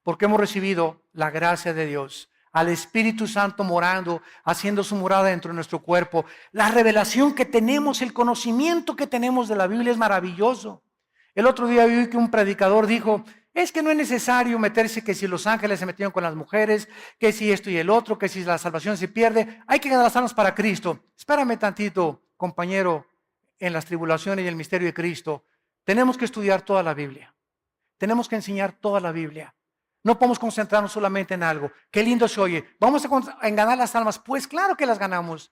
porque hemos recibido la gracia de Dios, al Espíritu Santo morando, haciendo su morada dentro de nuestro cuerpo. La revelación que tenemos, el conocimiento que tenemos de la Biblia es maravilloso. El otro día vi que un predicador dijo, es que no es necesario meterse que si los ángeles se metieron con las mujeres, que si esto y el otro, que si la salvación se pierde, hay que ganar las almas para Cristo. Espérame tantito, compañero, en las tribulaciones y el misterio de Cristo. Tenemos que estudiar toda la Biblia. Tenemos que enseñar toda la Biblia. No podemos concentrarnos solamente en algo. Qué lindo se oye. ¿Vamos a ganar las almas? Pues claro que las ganamos.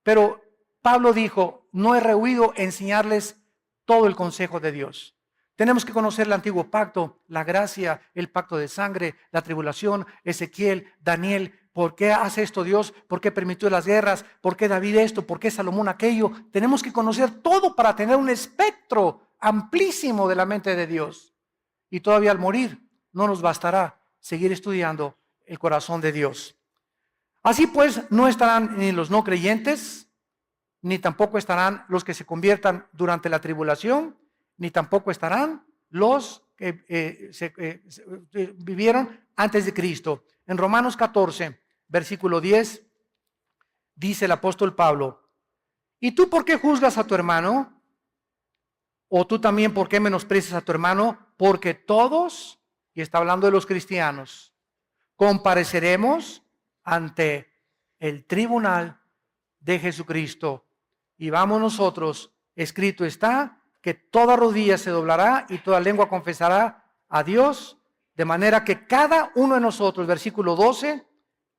Pero Pablo dijo, no he rehuido enseñarles todo el consejo de Dios. Tenemos que conocer el antiguo pacto, la gracia, el pacto de sangre, la tribulación, Ezequiel, Daniel. ¿Por qué hace esto Dios? ¿Por qué permitió las guerras? ¿Por qué David esto? ¿Por qué Salomón aquello? Tenemos que conocer todo para tener un espectro amplísimo de la mente de Dios. Y todavía al morir no nos bastará seguir estudiando el corazón de Dios. Así pues, no estarán ni los no creyentes, ni tampoco estarán los que se conviertan durante la tribulación, ni tampoco estarán los que vivieron antes de Cristo. En Romanos 14, versículo 10, dice el apóstol Pablo, ¿y tú por qué juzgas a tu hermano? ¿O tú también por qué menosprecias a tu hermano? Porque todos, y está hablando de los cristianos, compareceremos ante el tribunal de Jesucristo. Y vamos nosotros, escrito está, que toda rodilla se doblará y toda lengua confesará a Dios, de manera que cada uno de nosotros, versículo 12,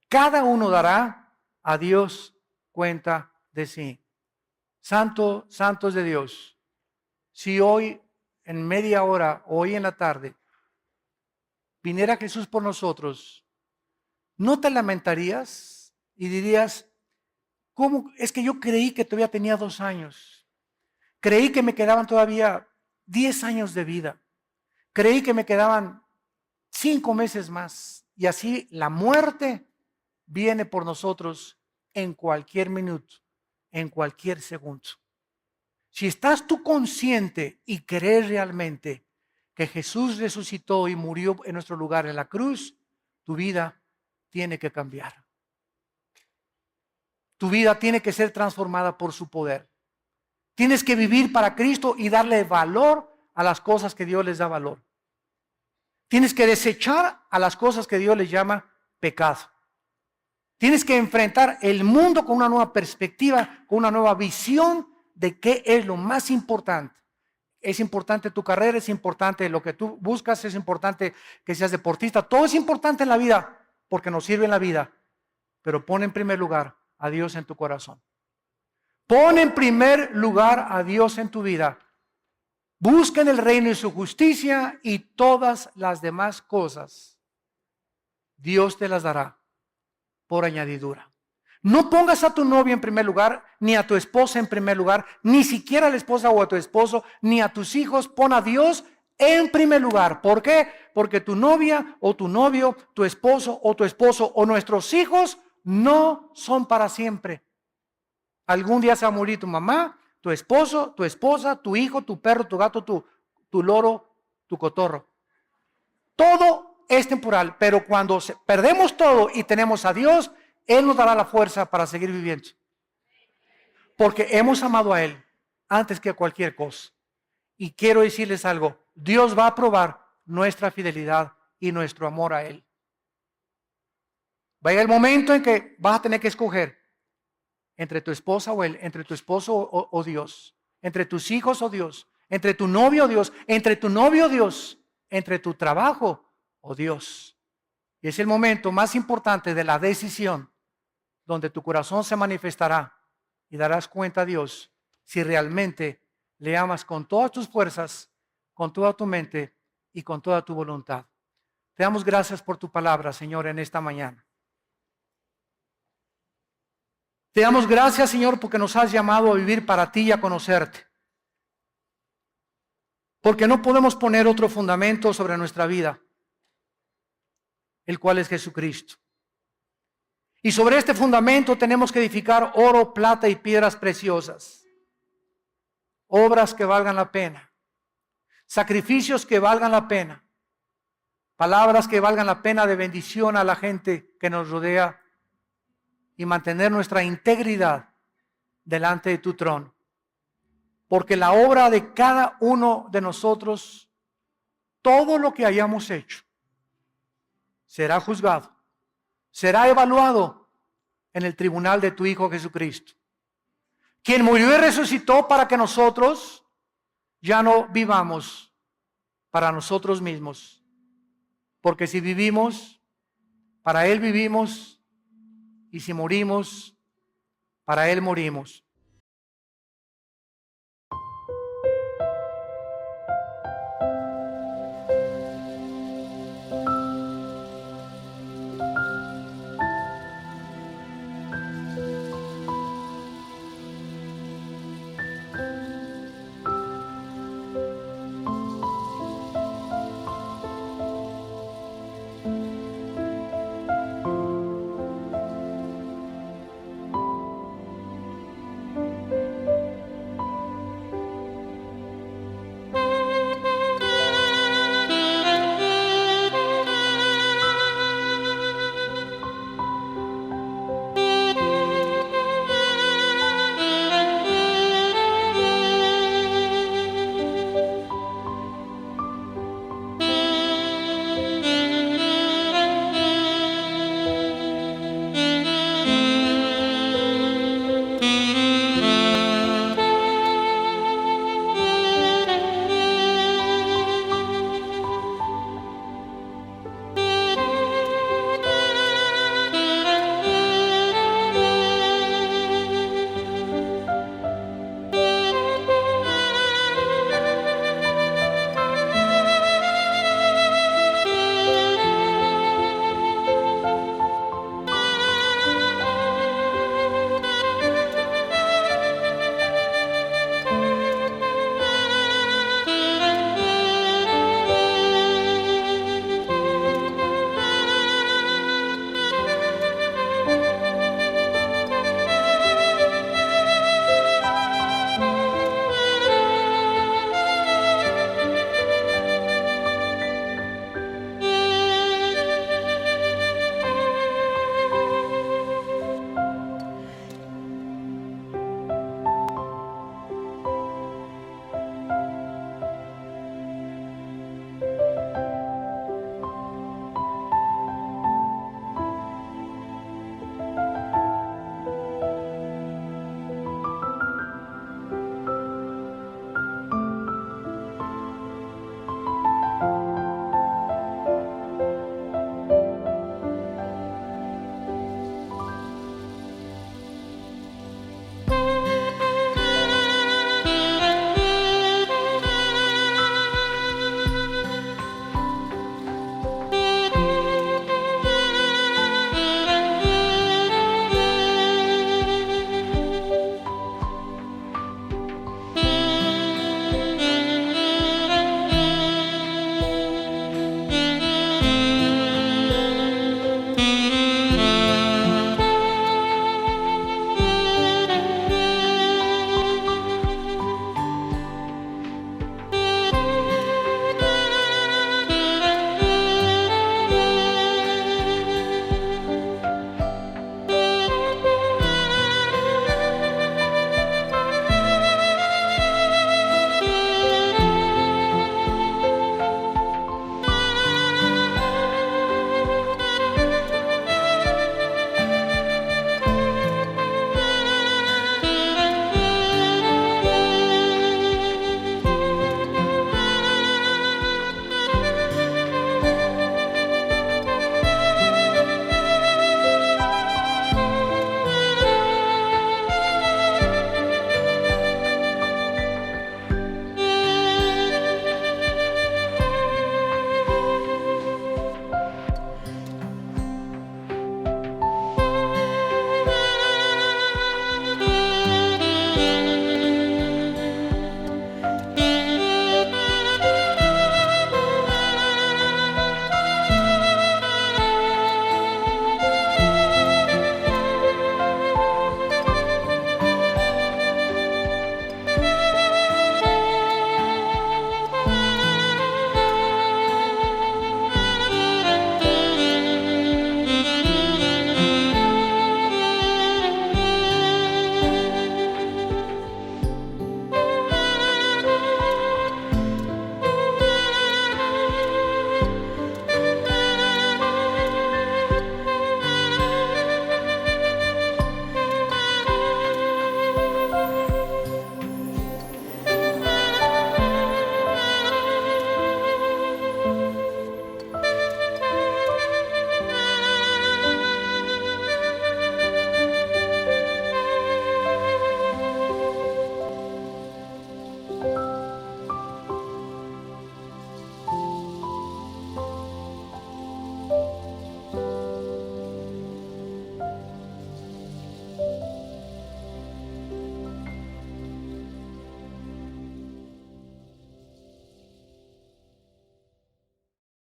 cada uno dará a Dios cuenta de sí. Santo, santos de Dios, si hoy en media hora, hoy en la tarde, viniera Jesús por nosotros, ¿no te lamentarías y dirías, cómo es que yo creí que todavía tenía 2 años? Creí que me quedaban todavía 10 años de vida. Creí que me quedaban 5 meses más. Y así la muerte viene por nosotros en cualquier minuto, en cualquier segundo. Si estás tú consciente y crees realmente que Jesús resucitó y murió en nuestro lugar en la cruz, tu vida tiene que cambiar. Tu vida tiene que ser transformada por su poder. Tienes que vivir para Cristo y darle valor a las cosas que Dios les da valor. Tienes que desechar a las cosas que Dios les llama pecado. Tienes que enfrentar el mundo con una nueva perspectiva, con una nueva visión de qué es lo más importante. Es importante tu carrera, es importante lo que tú buscas, es importante que seas deportista. Todo es importante en la vida porque nos sirve en la vida. Pero pon en primer lugar a Dios en tu corazón. Pon en primer lugar a Dios en tu vida. Busca en el reino y su justicia y todas las demás cosas Dios te las dará por añadidura. No pongas a tu novia en primer lugar, ni a tu esposa en primer lugar, ni siquiera a la esposa o a tu esposo, ni a tus hijos. Pon a Dios en primer lugar. ¿Por qué? Porque tu novia o tu novio, tu esposo o nuestros hijos no son para siempre. Algún día se va a morir tu mamá, tu esposo, tu esposa, tu hijo, tu perro, tu gato, tu loro, tu cotorro. Todo es temporal, pero cuando perdemos todo y tenemos a Dios, Él nos dará la fuerza para seguir viviendo. Porque hemos amado a Él antes que a cualquier cosa. Y quiero decirles algo, Dios va a probar nuestra fidelidad y nuestro amor a Él. Va a llegar el momento en que vas a tener que escoger entre tu esposa o él, entre tu esposo o Dios, entre tus hijos o Dios, entre tu novio o Dios, entre tu novio o Dios, entre tu trabajo o Dios. Y es el momento más importante de la decisión, donde tu corazón se manifestará y darás cuenta a Dios si realmente le amas con todas tus fuerzas, con toda tu mente y con toda tu voluntad. Te damos gracias por tu palabra, Señor, en esta mañana. Te damos gracias, Señor, porque nos has llamado a vivir para ti y a conocerte. Porque no podemos poner otro fundamento sobre nuestra vida, el cual es Jesucristo. Y sobre este fundamento tenemos que edificar oro, plata y piedras preciosas. Obras que valgan la pena. Sacrificios que valgan la pena. Palabras que valgan la pena de bendición a la gente que nos rodea. Y mantener nuestra integridad delante de tu trono. Porque la obra de cada uno de nosotros, todo lo que hayamos hecho, será juzgado, será evaluado en el tribunal de tu Hijo Jesucristo, quien murió y resucitó para que nosotros ya no vivamos para nosotros mismos. Porque si vivimos, para Él vivimos, y si morimos, para Él morimos.